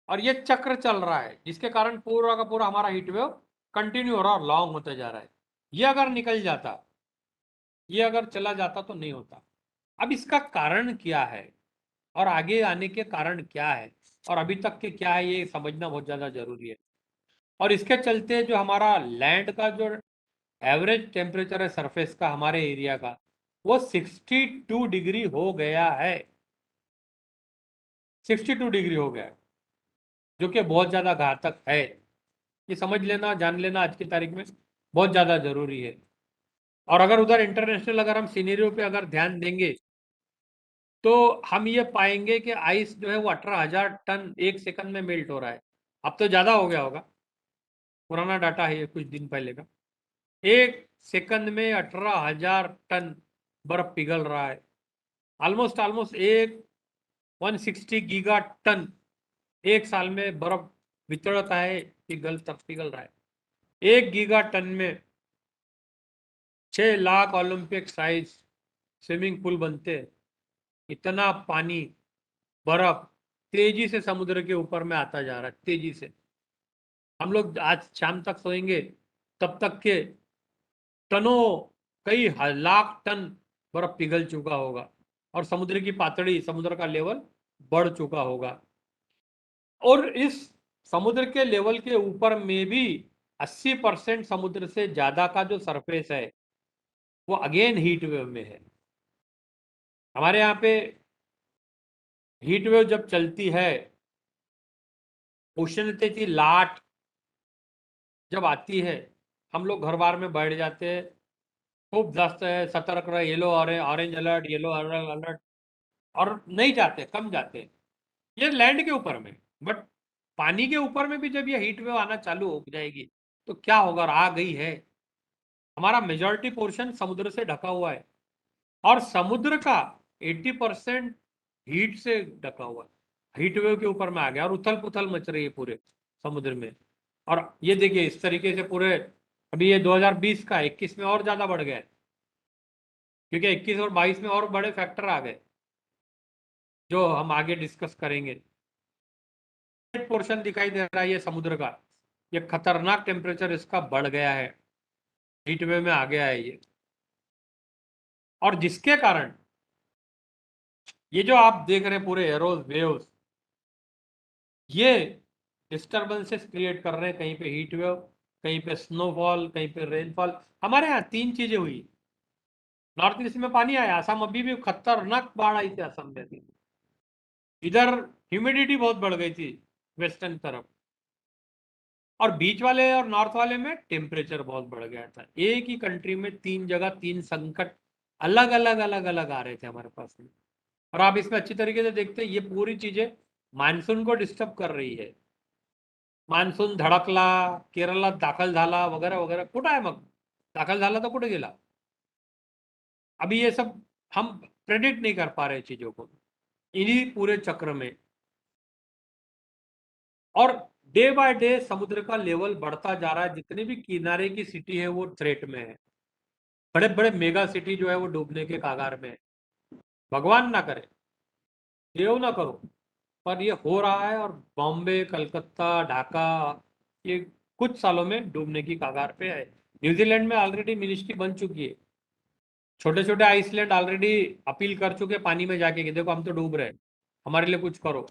और ये चक्र चल रहा है जिसके कारण पूरा का पूरा हमारा हीट वेव कंटिन्यू हो रहा है और लॉन्ग होते जा रहा है। ये अगर निकल जाता, ये अगर चला जाता तो नहीं होता। अब इसका कारण क्या है और आगे आने के कारण क्या है और अभी तक के क्या है, ये समझना बहुत ज्यादा जरूरी है। और इसके चलते जो हमारा लैंड का जो एवरेज टेम्परेचर है सरफेस का हमारे एरिया का, वो 62 डिग्री हो गया है, 62 डिग्री हो गया है, जो कि बहुत ज्यादा घातक है। ये समझ लेना, जान लेना आज की तारीख में बहुत ज्यादा जरूरी है। और अगर उधर इंटरनेशनल अगर हम सीनेरियो पे अगर ध्यान देंगे तो हम ये पाएंगे कि आइस जो है वो 18,000 टन 1 सेकंड में मेल्ट हो रहा है। अब तो ज्यादा हो गया होगा, पुराना डाटा है ये कुछ दिन पहले का। 1 सेकंड में 18,000 टन बर्फ पिघल रहा है। ऑलमोस्ट ऑलमोस्ट 160 गीगा टन एक साल में बर्फ वितरता है, पिघल रहा है। 1 गीगा टन में 6 lakh Olympic size swimming pool बनते हैं। इतना पानी, बर्फ तेजी से समुद्र के ऊपर में आता जा रहा है, तेजी से। हम लोग आज शाम तक सोएंगे तब तक के टनों, लाख टन बर्फ पिघल चुका होगा और समुद्र की पातड़ी, समुद्र का लेवल बढ़ चुका होगा। और इस समुद्र के लेवल के ऊपर में भी 80% समुद्र से ज्यादा का जो सरफेस है वो अगेन हीट वेव में है। हमारे यहाँ पे हीट वेव जब चलती है, उष्णता की लाट जब आती है, हम लोग घर बार में बैठ जाते हैं, खूब दस्त है, सतर्क रहे, yellow orange alert, yellow alert, और नहीं जाते, कम जाते। ये लैंड के ऊपर में, बट पानी के ऊपर में भी जब ये हीट वेव आना चालू हो जाएगी तो क्या होगा, और आ गई है। हमारा मेजॉरिटी पोर्शन समुद्र से ढका हुआ है, और समुद्र का 80% हीट से ढका हुआ है, हीट वेव के ऊपर में आ गया, और उथल पुथल मच रही है पूरे समुद्र में। और ये देखिए इस तरीके से पूरे, अभी ये 2020 का 21 में और ज्यादा बढ़ गया है, क्योंकि 21 और 22 में और बड़े फैक्टर आ गए जो हम आगे डिस्कस करेंगे। पोर्शन दिखाई दे रहा है ये समुद्र का, ये खतरनाक टेम्परेचर इसका बढ़ गया है, हीट वेव में आ गया है ये, और जिसके कारण ये जो आप देख रहे हैं पूरे एरोज वेव्स, ये डिस्टरबेंसेस क्रिएट कर रहे हैं, कहीं पे हीट वेव, कहीं पे स्नोफॉल, कहीं पे रेनफॉल। हमारे यहाँ तीन चीजें हुई, नॉर्थ ईस्ट में पानी आया, असम अभी भी खतरनाक बाढ़ आई थी असम में भी, इधर ह्यूमिडिटी बहुत बढ़ गई थी वेस्टर्न तरफ, और बीच वाले और नॉर्थ वाले में टेम्परेचर बहुत बढ़ गया था। एक ही कंट्री में तीन जगह तीन संकट अलग अलग अलग अलग आ रहे थे हमारे पास में। और आप इसमें अच्छी तरीके से देखते हैं, ये पूरी चीजें मान्सून को डिस्टर्ब कर रही है। मान्सून धडकला, केरळात दाखल झाला, वगैरह वगैरह, कुठं आहे मग, दाखल झाला तो कुठे गेला? अभी ये सब हम प्रेडिक्ट नहीं कर पा रहे चीजों को, इन्हीं पूरे चक्र में। और डे बाय डे समुद्र का लेवल बढ़ता जा रहा है, जितने भी किनारे की सिटी है वो थ्रेट में है, बड़े बड़े मेगा सिटी जो है वो डूबने के कगार में है। भगवान ना करे, देव ना करो, पर ये हो रहा है, और बॉम्बे, कलकत्ता, ढाका, ये कुछ सालों में डूबने की कगार पे है। न्यूजीलैंड में ऑलरेडी मिनिस्ट्री बन चुकी है, छोटे छोटे आइसलैंड ऑलरेडी अपील कर चुके पानी में जाके कि देखो हम तो डूब रहे हैं, हमारे लिए कुछ करो।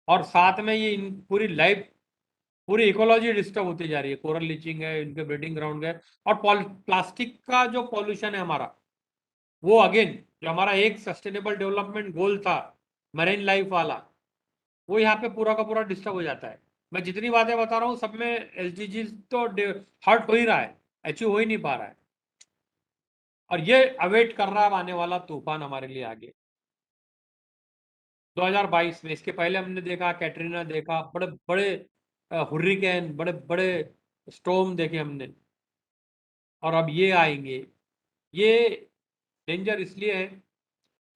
और साथ में ये पूरी लाइफ, पूरी इकोलॉजी डिस्टर्ब होती जा रही है, कोरल लीचिंग है, इनके ब्रीडिंग ग्राउंड है, और प्लास्टिक का जो पॉल्यूशन है हमारा, वो अगेन, जो हमारा एक सस्टेनेबल डेवलपमेंट गोल था मरीन लाइफ वाला, वो यहाँ पे पूरा का पूरा डिस्टर्ब हो जाता है। मैं जितनी बातें बता रहा हूँ सब में एसडीजी तो हर्ट हो ही रहा है, अचीव हो ही नहीं पा रहा है, और ये अवेट कर रहा है आने वाला तूफान हमारे लिए आगे 2022 में। इसके पहले हमने देखा कैटरीना, देखा बड़े बड़े हुर्रिकेन, बड़े बड़े स्टॉर्म देखे हमने, और अब ये आएंगे। ये डेंजर इसलिए है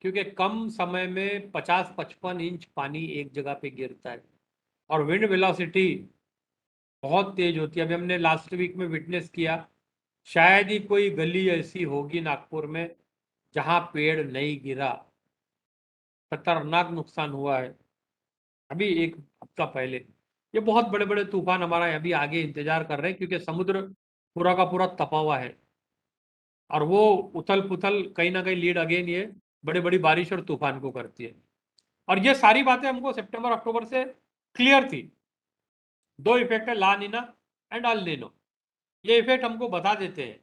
क्योंकि कम समय में 50-55 इंच पानी एक जगह पे गिरता है, और विंड वेलोसिटी बहुत तेज होती है। अभी हमने लास्ट वीक में विटनेस किया, शायद ही कोई गली ऐसी होगी नागपुर में जहां पेड़ नहीं गिरा, खतरनाक नुकसान हुआ है। अभी एक हफ्ता पहले, ये बहुत बड़े बड़े तूफान हमारा अभी आगे इंतजार कर रहे हैं, क्योंकि समुद्र पूरा का पूरा तपा हुआ है, और वो उथल पुथल कहीं ना कहीं लीड अगेन ये बड़ी बड़ी बारिश और तूफान को करती है। और ये सारी बातें हमको सितंबर अक्टूबर से क्लियर थी। दो इफेक्ट है, ला नीना एंड अल नीनो, ये इफेक्ट हमको बता देते हैं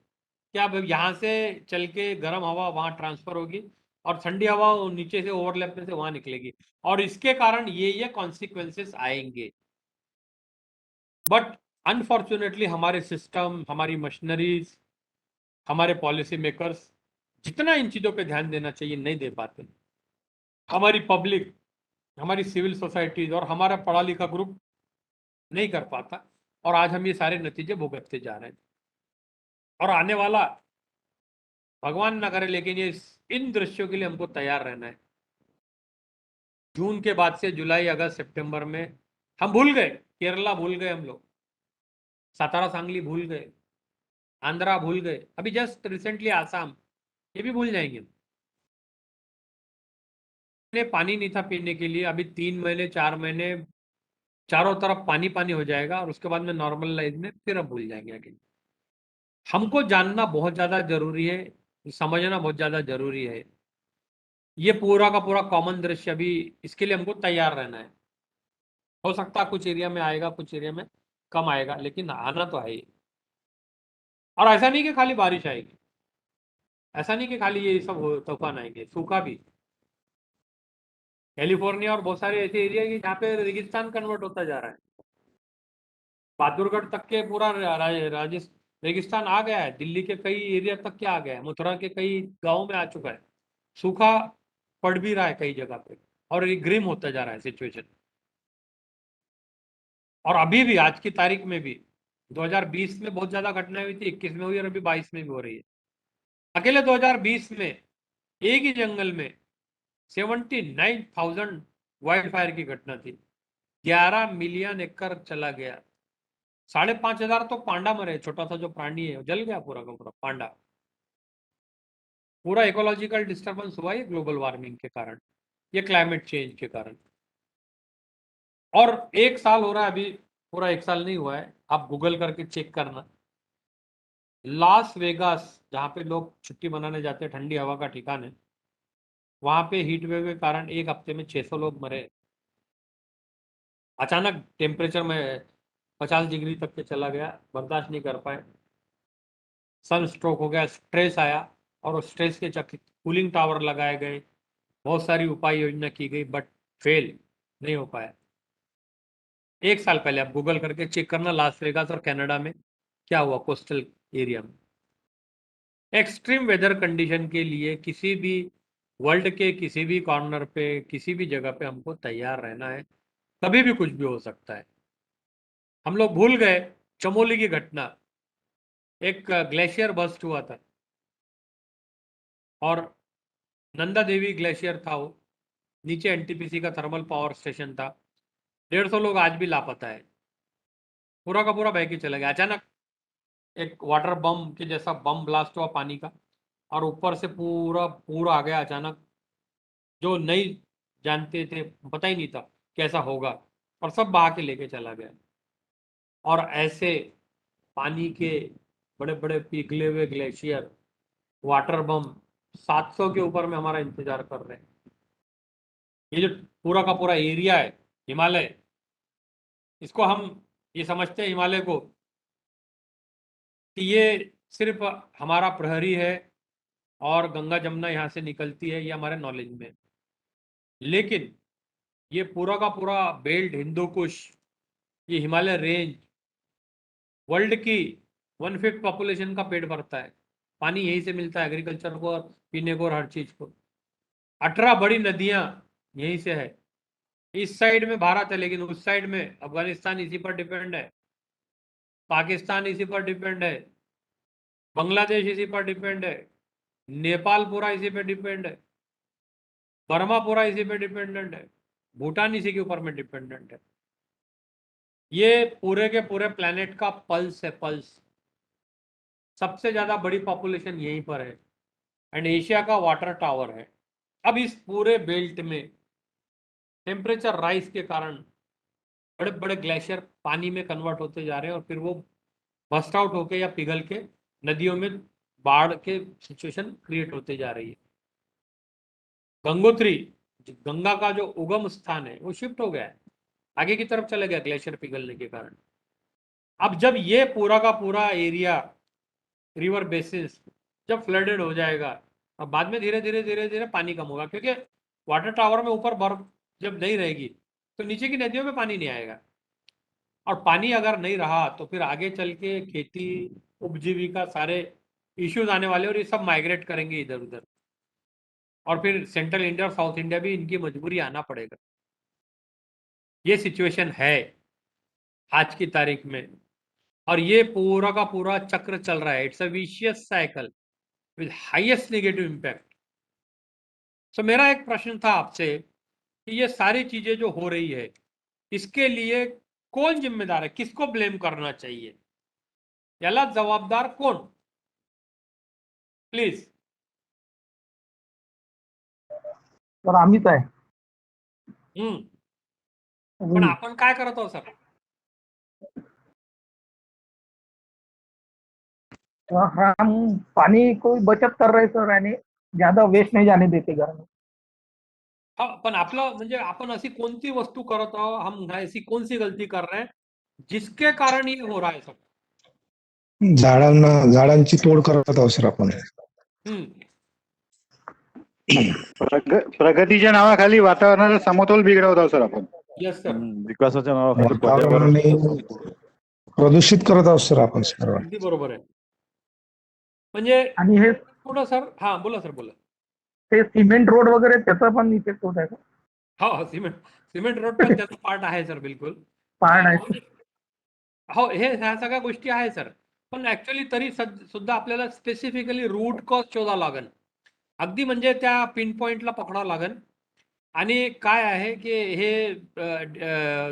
कि अब यहाँ से चल के गर्म हवा वहाँ ट्रांसफर होगी, और ठंडी हवा नीचे से ओवरलैप में से वहां निकलेगी, और इसके कारण ये कॉन्सिक्वेंसेस आएंगे। बट अनफॉर्चुनेटली हमारे सिस्टम, हमारी मशीनरीज, हमारे पॉलिसी मेकर्स जितना इन चीजों पे ध्यान देना चाहिए नहीं दे पाते। हमारी पब्लिक, हमारी सिविल सोसाइटीज और हमारा पढ़ा लिखा ग्रुप नहीं कर पाता, और आज हम ये सारे नतीजे भुगतते जा रहे हैं। और आने वाला भगवान ना करे, लेकिन ये इन दृश्यों के लिए हमको तैयार रहना है। जून के बाद से जुलाई, अगस्त, सितंबर में हम भूल गए, केरला भूल गए हम लोग, सातारा सांगली भूल गए, आंध्रा भूल गए, अभी जस्ट रिसेंटली आसाम, ये भी भूल जाएंगे। पानी नहीं था पीने के लिए, अभी 3 महीने 4 महीने चारों तरफ पानी पानी हो जाएगा, और उसके बाद में नॉर्मल लाइफ में फिर हम भूल जाएंगे आगे। हमको जानना बहुत ज्यादा जरूरी है, समझना बहुत ज्यादा जरूरी है। ये पूरा का पूरा कॉमन दृश्य, अभी इसके लिए हमको तैयार रहना है। हो सकता है कुछ एरिया में आएगा, कुछ एरिया में कम आएगा, लेकिन आना तो है ही। और ऐसा नहीं कि खाली बारिश आएगी, ऐसा नहीं कि खाली ये सब तूफान आएंगे, सूखा भी। कैलिफोर्निया और बहुत सारे ऐसे एरिया है जहाँ पे रेगिस्तान कन्वर्ट होता जा रहा है। बहादुरगढ़ तक के पूरा राजस्थान रेगिस्तान आ गया है, दिल्ली के कई एरिया तक के आ गया है, मथुरा के कई गांव में आ चुका है, सूखा पड़ भी रहा है कई जगह पे, और ये ग्रिम होता जा रहा है सिचुएशन। और अभी भी आज की तारीख में भी 2020 में बहुत ज्यादा घटनाएं हुई थी, 21 में हुई, और अभी 22 में भी हो रही है। अकेले 2020 में एक ही जंगल में 79,000 वाइल्ड फायर की घटना थी, 11 मिलियन एकड़ चला गया, 5,500 तो पांडा मरे, छोटा सा जो प्राणी है जल गया पूरा का पूरा पांडा। पूरा इकोलॉजिकल डिस्टर्बेंस हुआ है ग्लोबल वार्मिंग के कारण, ये क्लाइमेट चेंज के कारण। और 1 साल हो रहा है अभी, पूरा 1 साल नहीं हुआ है, आप गूगल करके चेक करना। लास वेगास, जहाँ पे लोग छुट्टी मनाने जाते हैं, ठंडी हवा का ठिकाना है, वहां पे हीट वेव के कारण एक हफ्ते में 600 लोग मरे। अचानक टेम्परेचर में 50 डिग्री तक के चला गया, बर्दाश्त नहीं कर पाए, सन स्ट्रोक हो गया, स्ट्रेस आया, और उस स्ट्रेस के चक्कर कूलिंग टावर लगाए गए, बहुत सारी उपाय योजना की गई, बट फेल नहीं हो पाया। 1 साल पहले आप गूगल करके चेक करना, लास वेगास और कनाडा में क्या हुआ कोस्टल एरिया में। एक्सट्रीम वेदर कंडीशन के लिए किसी भी वर्ल्ड के किसी भी कॉर्नर पे, किसी भी जगह पे हमको तैयार रहना है, कभी भी कुछ भी हो सकता है। हम लोग भूल गए चमोली की घटना, एक ग्लेशियर बस्ट हुआ था, और नंदा देवी ग्लेशियर था वो, नीचे एनटीपीसी का थर्मल पावर स्टेशन था, 150 लोग आज भी लापता है, पूरा का पूरा बह के चला गया। अचानक एक वाटर बम के जैसा बम ब्लास्ट हुआ पानी का, और ऊपर से पूरा पूरा आ गया अचानक, जो नहीं जानते थे, पता ही नहीं था कैसा होगा, और सब बहा के लेके चला गया। और ऐसे पानी के बड़े बड़े पिघले हुए ग्लेशियर, वाटर बम 700 के ऊपर में हमारा इंतजार कर रहे हैं। ये जो पूरा का पूरा एरिया है हिमालय, इसको हम ये समझते हैं हिमालय को कि ये सिर्फ हमारा प्रहरी है और गंगा जमुना यहाँ से निकलती है, ये हमारे नॉलेज में। लेकिन ये पूरा का पूरा बेल्ट, हिंदू कुश, ये हिमालय रेंज, वर्ल्ड की 1/5 पॉपुलेशन का पेट भरता है, पानी यहीं से मिलता है, एग्रीकल्चर को और पीने को और हर चीज को। 18 बड़ी नदियां यहीं से है। इस साइड में भारत है, लेकिन उस साइड में अफगानिस्तान इसी पर डिपेंड है, पाकिस्तान इसी पर डिपेंड है, बांग्लादेश इसी पर डिपेंड है, नेपाल पूरा इसी पे डिपेंड है, बर्मा पूरा इसी पे डिपेंडेंट है, भूटान इसी के ऊपर में डिपेंडेंट है। ये पूरे के पूरे प्लेनेट का पल्स है, पल्स। सबसे ज्यादा बड़ी पॉपुलेशन यहीं पर है, एंड एशिया का वाटर टावर है। अब इस पूरे बेल्ट में टेम्परेचर राइज के कारण बड़े बड़े ग्लेशियर पानी में कन्वर्ट होते जा रहे हैं, और फिर वो बस्ट आउट होके या पिघल के नदियों में बाढ़ के सिचुएशन क्रिएट होते जा रही है। गंगोत्री, गंगा का जो उगम स्थान है, वो शिफ्ट हो गया है, आगे की तरफ चले गया ग्लेशियर पिघलने के कारण। अब जब ये पूरा का पूरा एरिया, रिवर बेसिस जब फ्लडेड हो जाएगा, अब बाद में धीरे धीरे धीरे धीरे पानी कम होगा, क्योंकि वाटर टावर में ऊपर बर्फ जब नहीं रहेगी तो नीचे की नदियों में पानी नहीं आएगा, और पानी अगर नहीं रहा तो फिर आगे चल के खेती, उपजीविका, सारे इश्यूज आने वाले, और ये सब माइग्रेट करेंगे इधर उधर, और फिर सेंट्रल इंडिया और साउथ इंडिया भी इनकी मजबूरी आना पड़ेगा। ये सिचुएशन है आज की तारीख में, और ये पूरा का पूरा चक्र चल रहा है। It's a vicious cycle with highest negative impact. So मेरा एक प्रश्न था आपसे कि ये सारी चीजें जो हो रही है, इसके लिए कौन जिम्मेदार है, किसको ब्लेम करना चाहिए, याला जवाबदार कोण, प्लीज। तर आम्हीच आहे. पण आपण काय करत आहोत सर? हम पानी को बचत कर रहे सर, यानी ज्यादा वेस्ट नहीं जाने देते घर में. हा, पण आपलं म्हणजे आपण अशी कोणती वस्तू करत आहोत, हम ऐसी कौन सी गलती कर रहे हैं जिसके कारण ये हो रहा है सब। झाडांची तोड करत आहोत सर आपण. हम्म प्रगतीच्या नावाखाली वातावरणाचा समतोल बिघडवत आहोत सर आपण. यस सर, विकासाच्या नावाखाली वातावरणाने प्रदूषित करत आहोत सर आपण सर्व. अगदी बरोबर आहे. म्हणजे आणि हे पुढं सर, हा बोला सर, बोला. ते सिमेंट रोड वगैरे त्याचा पण इफेक्ट होत आहे का? हो, सिमेंट रोड पण त्याचा पार्ट आहे सर, बिलकुल पार्ट आहे. हो. ह्या सगळ्या गोष्टी आहे सर, पण ऍक्च्युअली तरी सुद्धा आपल्याला स्पेसिफिकली रूट कॉज शोधावं लागेल. अगदी म्हणजे त्या पिन पॉइंटला पकडावं लागेल. आणि काय आहे की हे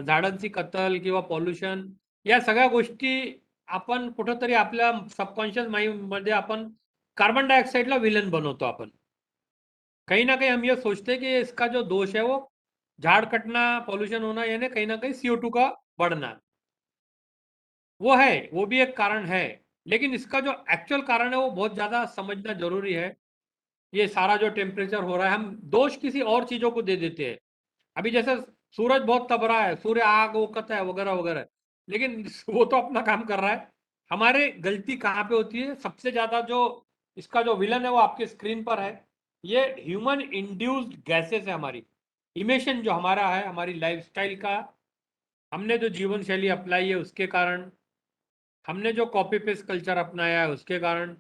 झाडांची कत्तल किंवा पॉल्युशन या सगळ्या गोष्टी आपण कुठंतरी आपल्या सबकॉन्शियस माइंड मध्ये आपण कार्बन डाइऑक्साइडला विलन बनवतो आपण. कहीं ना कहीं हम ये सोचते हैं कि इसका जो दोष है वो झाड़ कटना, पॉल्यूशन होना, यानी कहीं ना कहीं CO2 का बढ़ना, वो है, वो भी एक कारण है। लेकिन इसका जो एक्चुअल कारण है वो बहुत ज्यादा समझना जरूरी है। ये सारा जो टेम्परेचर हो रहा है, हम दोष किसी और चीजों को दे देते हैं। अभी जैसे सूरज बहुत तप रहा है, सूर्य आग ओकता है वगैरह वगैरह, लेकिन वो तो अपना काम कर रहा है। हमारे गलती कहाँ पे होती है? सबसे ज्यादा जो इसका जो विलन है वो आपके स्क्रीन पर है। ये ह्यूमन इंड्यूस्ड गैसेस है, हमारी इमिशन जो हमारा है, हमारी लाइफस्टाइल का, हमने जो जीवन शैली अपनाई है उसके कारण, हमने जो कॉपी पेस्ट कल्चर अपनाया है उसके कारण,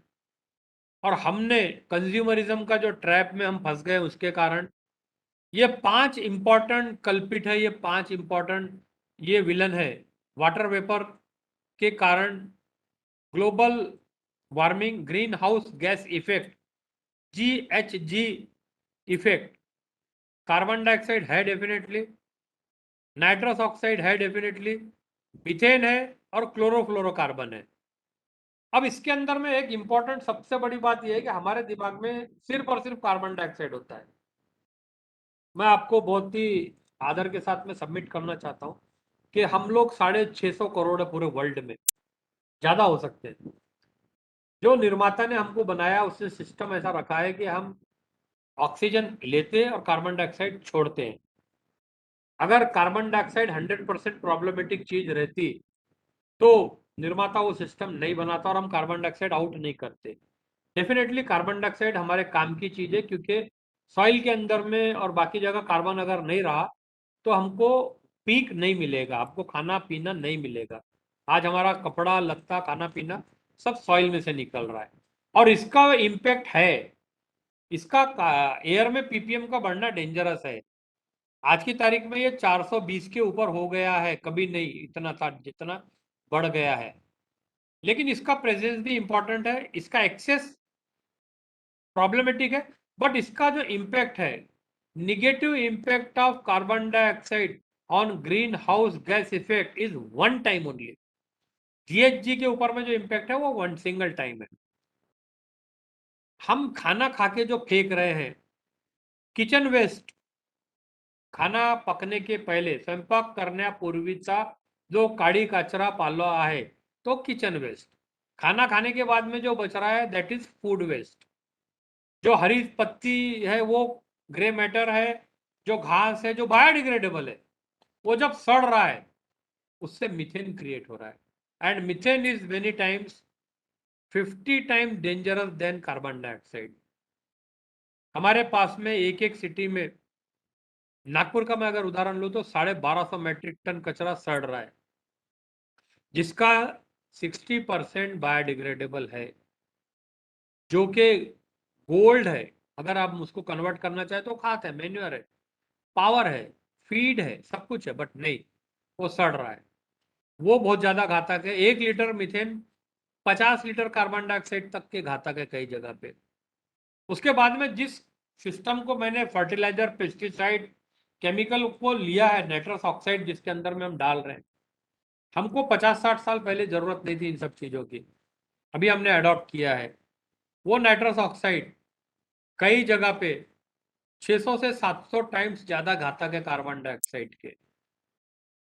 और हमने कंज्यूमरिज्म का जो ट्रैप में हम फंस गए उसके कारण, ये 5 इंपॉर्टेंट कल्पिट है, ये 5 इंपॉर्टेंट ये विलन है। वाटर वेपर के कारण global warming, green house gas effect, GHG effect, carbon dioxide है डेफिनेटली, नाइट्रस ऑक्साइड है डेफिनेटली, मीथेन है और क्लोरोफ्लोरोकार्बन है। अब इसके अंदर में एक इंपॉर्टेंट सबसे बड़ी बात यह है कि हमारे दिमाग में सिर्फ और सिर्फ कार्बन डाइऑक्साइड होता है। मैं आपको बहुत ही आदर के साथ में सबमिट करना चाहता हूं कि हम लोग 650 करोड़ है पूरे वर्ल्ड में, ज्यादा हो सकते हैं। जो निर्माता ने हमको बनाया उसने सिस्टम ऐसा रखा है कि हम ऑक्सीजन लेते हैं और कार्बन डाइऑक्साइड छोड़ते हैं। अगर कार्बन डाइऑक्साइड 100% प्रॉब्लमेटिक चीज रहती तो निर्माता वो सिस्टम नहीं बनाता और हम कार्बन डाइऑक्साइड आउट नहीं करते। डेफिनेटली कार्बन डाइऑक्साइड हमारे काम की चीज है, क्योंकि सॉइल के अंदर में और बाकी जगह कार्बन अगर नहीं रहा तो हमको पीक नहीं मिलेगा, आपको खाना पीना नहीं मिलेगा। आज हमारा कपड़ा लत्ता खाना पीना सब सॉइल में से निकल रहा है और इसका इम्पैक्ट है। इसका एयर में PPM का बढ़ना डेंजरस है। आज की तारीख में ये 420 के ऊपर हो गया है, कभी नहीं इतना था जितना बढ़ गया है। लेकिन इसका प्रेजेंस भी इंपॉर्टेंट है, इसका एक्सेस प्रॉब्लमेटिक है, बट इसका जो इम्पैक्ट है, negative impact of carbon dioxide on green house gas effect is one time only. GHG के ऊपर में जो इम्पैक्ट है वो वन सिंगल टाइम है। हम खाना खा के जो फेंक रहे हैं, किचन वेस्ट, खाना पकने के पहले स्वयंपाक करण्यापूर्वीचा जो काडी कचरा पाला आहे तो किचन वेस्ट। खाना खाने के बाद में जो बच रहा है दैट इज फूड वेस्ट। जो हरी पत्ती है वो ग्रे मैटर है, जो घास है जो बायोडिग्रेडेबल है, वो जब सड़ रहा है उससे मीथेन क्रिएट हो रहा है and methane is many times 50 time dangerous than carbon dioxide. हमारे पास में एक सिटी में, नागपुर का मैं अगर उदाहरण लूं तो 1250 मेट्रिक टन कचरा सड़ रहा है, जिसका 60% बायोडिग्रेडेबल है, जो कि गोल्ड है। अगर आप उसको कन्वर्ट करना चाहे तो खाद है, मैन्योर है, पावर है, फीड है, सब कुछ है, बट नहीं, वो सड़ रहा है। वो बहुत ज्यादा घातक है। 1 litre methane 50 litre carbon dioxide तक के घातक है कई जगह पे। उसके बाद में जिस सिस्टम को मैंने फर्टिलाइजर, पेस्टिसाइड, केमिकल को लिया है, नाइट्रस ऑक्साइड जिसके अंदर में हम डाल रहे हैं, हमको 50-60 साल पहले जरूरत नहीं थी इन सब चीजों की, अभी हमने अडॉप्ट किया है। वो नाइट्रस ऑक्साइड कई जगह पे 600 से 700 टाइम्स ज्यादा घातक है कार्बन डाइऑक्साइड के।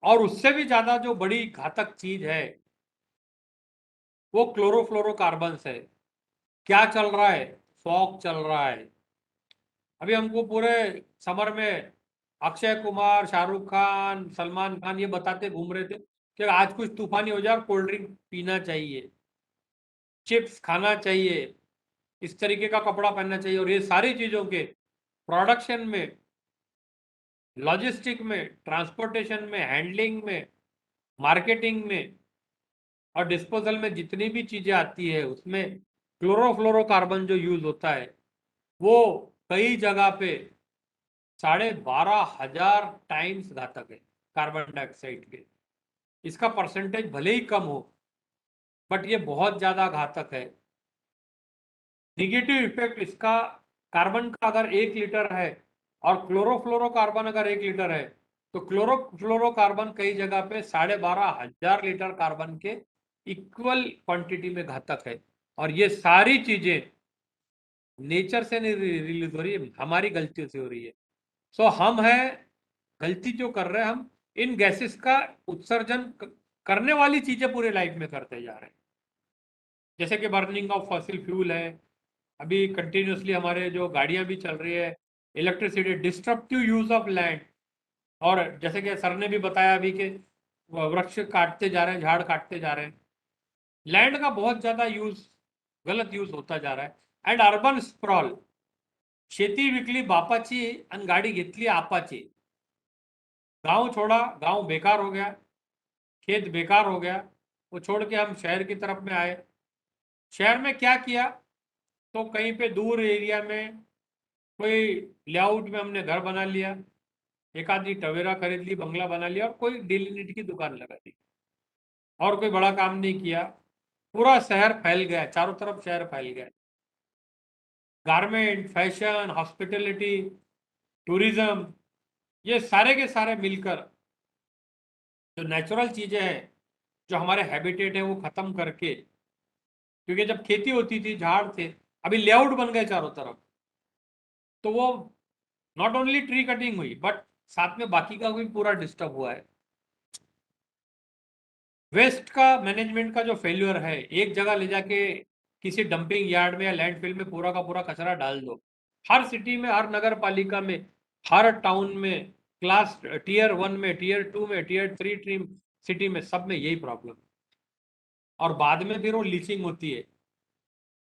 और उससे भी ज्यादा जो बड़ी घातक चीज है वो क्लोरोफ्लोरोकार्बन्स है। क्या चल रहा है? फॉग चल रहा है। अभी हमको पूरे समर में अक्षय कुमार, शाहरुख खान, सलमान खान ये बताते घूम रहे थे कि आज कुछ तूफानी हो जाए और कोल्ड ड्रिंक पीना चाहिए, चिप्स खाना चाहिए, इस तरीके का कपड़ा पहनना चाहिए। और ये सारी चीज़ों के प्रोडक्शन में, लॉजिस्टिक में, ट्रांसपोर्टेशन में, हैंडलिंग में, मार्केटिंग में और डिस्पोजल में जितनी भी चीज़ें आती है उसमें क्लोरोफ्लोरोकार्बन जो यूज होता है वो कई जगह पे 12,500 टाइम्स घातक है कार्बन डाइऑक्साइड के। इसका परसेंटेज भले ही कम हो बट ये बहुत ज़्यादा घातक है। निगेटिव इफेक्ट इसका, कार्बन का अगर 1 लीटर है और क्लोरोफ्लोरोकार्बन अगर 1 लीटर है तो क्लोरोफ्लोरोकार्बन कई जगह पे 12,500 लीटर कार्बन के इक्वल क्वांटिटी में घातक है। और ये सारी चीजें नेचर से नहीं रिलीज हो रही है, हमारी गलतियों से हो रही है। सो हम हैं गलती जो कर रहे हैं, हम इन गैसेस का उत्सर्जन करने वाली चीजें पूरे लाइफ में करते जा रहे हैं, जैसे कि बर्निंग ऑफ फॉसिल फ्यूल है। अभी कंटिन्यूसली हमारे जो गाड़ियां भी चल रही है, electricity, disruptive use of land. और जैसे कि सर ने भी बताया अभी कि वृक्ष काटते जा रहे हैं, झाड़ काटते जा रहे हैं, लैंड का बहुत ज्यादा यूज, गलत यूज होता जा रहा है। एंड अर्बन स्प्रॉल, शेती विकली बापाची आणि गाडी घेतली आपाची। गांव छोड़ा, गांव बेकार हो गया, खेत बेकार हो गया, वो छोड़ के हम शहर की तरफ में आए। शहर में क्या किया, तो कहीं पे दूर एरिया में कोई लेआउट में हमने घर बना लिया, एक आधी टवेरा खरीद ली, बंगला बना लिया और कोई डेली नीड की दुकान लगा दी और कोई बड़ा काम नहीं किया। पूरा शहर फैल गया, चारों तरफ शहर फैल गया। गारमेंट, फैशन, हॉस्पिटलिटी, टूरिज्म, ये सारे के सारे मिलकर जो नेचुरल चीजें हैं, जो हमारे हैबिटेट है, वो खत्म करके, क्योंकि जब खेती होती थी झाड़ थे, अभी लेआउट बन गए चारों तरफ, तो वो नॉट ओनली ट्री कटिंग हुई बट साथ में बाकी का भी पूरा डिस्टर्ब हुआ है। वेस्ट का मैनेजमेंट का जो फेल्यूर है, एक जगह ले जाके किसी डंपिंग यार्ड में या लैंडफिल में पूरा का पूरा कचरा डाल दो। हर सिटी में, हर नगर पालिका में, हर टाउन में, क्लास टीयर 1 में, टीयर 2 में, टीयर 3 सिटी में, सब में यही प्रॉब्लम। और बाद में फिर वो लीचिंग होती है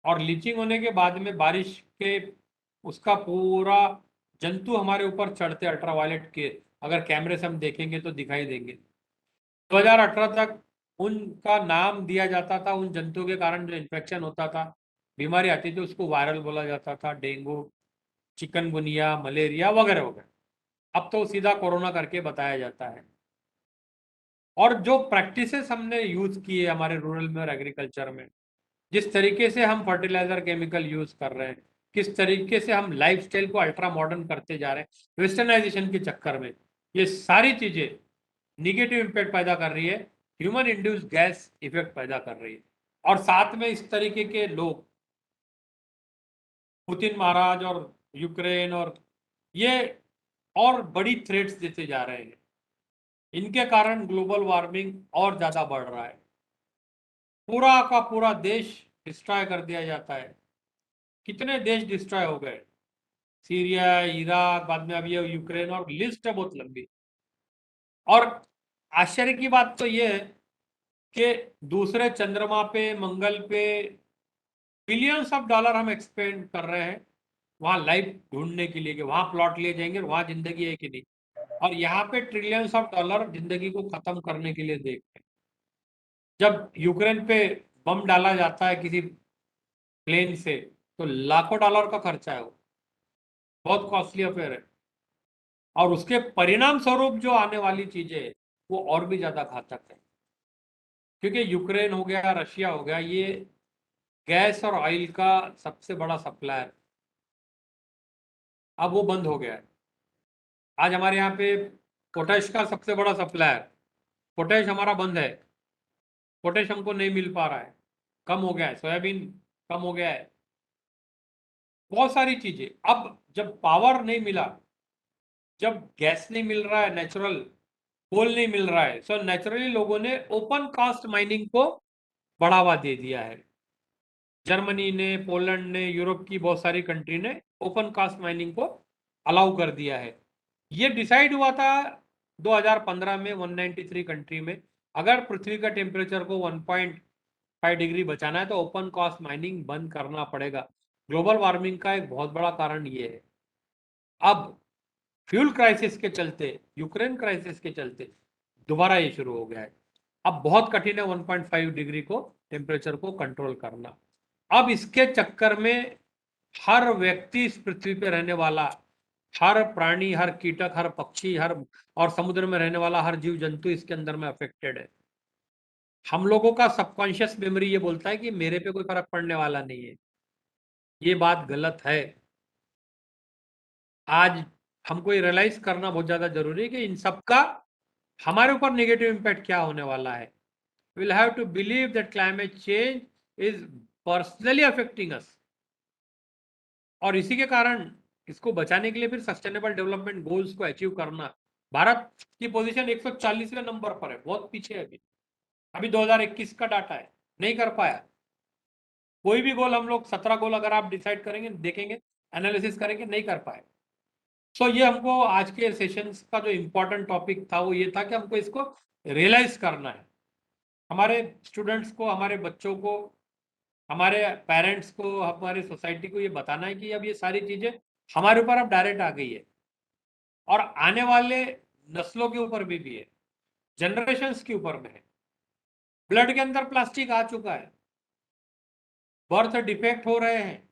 और लीचिंग होने के बाद में बारिश के उसका पूरा जंतु हमारे ऊपर चढ़ते, अल्ट्रावायलेट के अगर कैमरे से हम देखेंगे तो दिखाई देंगे। 2018 तक उनका नाम दिया जाता था, उन जंतुओं के कारण जो इन्फेक्शन होता था, बीमारी आती थी, उसको वायरल बोला जाता था, डेंगू, चिकनगुनिया, मलेरिया वगैरह वगैरह। अब तो सीधा कोरोना करके बताया जाता है। और जो प्रैक्टिसेस हमने यूज किए हमारे रूरल में और एग्रीकल्चर में, जिस तरीके से हम फर्टिलाइजर केमिकल यूज कर रहे हैं, किस तरीके से हम लाइफस्टाइल को अल्ट्रा मॉडर्न करते जा रहे हैं वेस्टर्नाइजेशन के चक्कर में, ये सारी चीजें निगेटिव इम्पैक्ट पैदा कर रही है, ह्यूमन इंड्यूस गैस इफेक्ट पैदा कर रही है। और साथ में इस तरीके के लोग, पुतिन महाराज और यूक्रेन, और ये और बड़ी थ्रेट्स देते जा रहे हैं। इनके कारण ग्लोबल वार्मिंग और ज्यादा बढ़ रहा है, पूरा का पूरा देश डिस्ट्रॉय कर दिया जाता है। कितने देश डिस्ट्रॉय हो गए, सीरिया, इराक, बाद में अब ये यूक्रेन, और लिस्ट है बहुत लंबी। और आश्चर्य की बात तो ये है कि दूसरे चंद्रमा पे, मंगल पे बिलियंस ऑफ डॉलर हम एक्सपेंड कर रहे हैं वहां लाइफ ढूंढने के लिए कि वहां प्लॉट लिए जाएंगे और वहां जिंदगी है कि नहीं, और यहाँ पे ट्रिलियंस ऑफ डॉलर जिंदगी को खत्म करने के लिए देखते हैं। जब यूक्रेन पे बम डाला जाता है किसी प्लेन से तो लाखों डॉलर का खर्चा है, वो बहुत कॉस्टली अफेयर है। और उसके परिणाम स्वरूप जो आने वाली चीजें है वो और भी ज्यादा घातक है, क्योंकि यूक्रेन हो गया, रशिया हो गया, ये गैस और ऑयल का सबसे बड़ा सप्लायर, अब वो बंद हो गया है। आज हमारे यहाँ पे पोटैश का सबसे बड़ा सप्लायर, पोटैश हमारा बंद है, पोटैश हमको नहीं मिल पा रहा है, कम हो गया है, सोयाबीन कम हो गया है, बहुत सारी चीजें। अब जब पावर नहीं मिला, जब गैस नहीं मिल रहा है, नेचुरल कोल नहीं मिल रहा है, सो नेचुरली लोगों ने ओपन कास्ट माइनिंग को बढ़ावा दे दिया है। जर्मनी ने, पोलैंड ने, यूरोप की बहुत सारी कंट्री ने ओपन कास्ट माइनिंग को अलाउ कर दिया है। ये डिसाइड हुआ था 2015 में 193 कंट्री में, अगर पृथ्वी का टेम्परेचर को 1.5 डिग्री बचाना है तो ओपन कास्ट माइनिंग बंद करना पड़ेगा। ग्लोबल वार्मिंग का एक बहुत बड़ा कारण ये है। अब फ्यूल क्राइसिस के चलते, यूक्रेन क्राइसिस के चलते दोबारा ये शुरू हो गया है। अब बहुत कठिन है 1.5 डिग्री को टेम्परेचर को कंट्रोल करना। अब इसके चक्कर में हर व्यक्ति इस पृथ्वी पे रहने वाला, हर प्राणी, हर कीटक, हर पक्षी, हर और समुद्र में रहने वाला हर जीव जंतु इसके अंदर में अफेक्टेड है। हम लोगों का सबकॉन्शियस मेमोरी ये बोलता है कि मेरे पे कोई फर्क पड़ने वाला नहीं है। ये बात गलत है। आज हमको ये रियलाइज करना बहुत ज्यादा जरूरी है कि इन सब का हमारे ऊपर नेगेटिव इम्पैक्ट क्या होने वाला है। Will have to believe that climate change is personally affecting us, और इसी के कारण इसको बचाने के लिए फिर सस्टेनेबल डेवलपमेंट गोल्स को अचीव करना। भारत की पोजीशन 140वें नंबर पर है, बहुत पीछे है अभी 2021 का डाटा है, नहीं कर पाया। कोई भी गोल हम लोग 17 गोल अगर आप डिसाइड करेंगे, देखेंगे, एनालिसिस करेंगे, नहीं कर पाए। सो ये हमको आज के सेशंस का जो इम्पोर्टेंट टॉपिक था वो ये था कि हमको इसको रियलाइज करना है। हमारे स्टूडेंट्स को, हमारे बच्चों को, हमारे पेरेंट्स को, हमारे सोसाइटी को ये बताना है कि अब ये सारी चीजें हमारे ऊपर अब डायरेक्ट आ गई है और आने वाले नस्लों के ऊपर भी है, जनरेशंस के ऊपर में है। ब्लड के अंदर प्लास्टिक आ चुका है, बर्थ डिफेक्ट हो रहे हैं।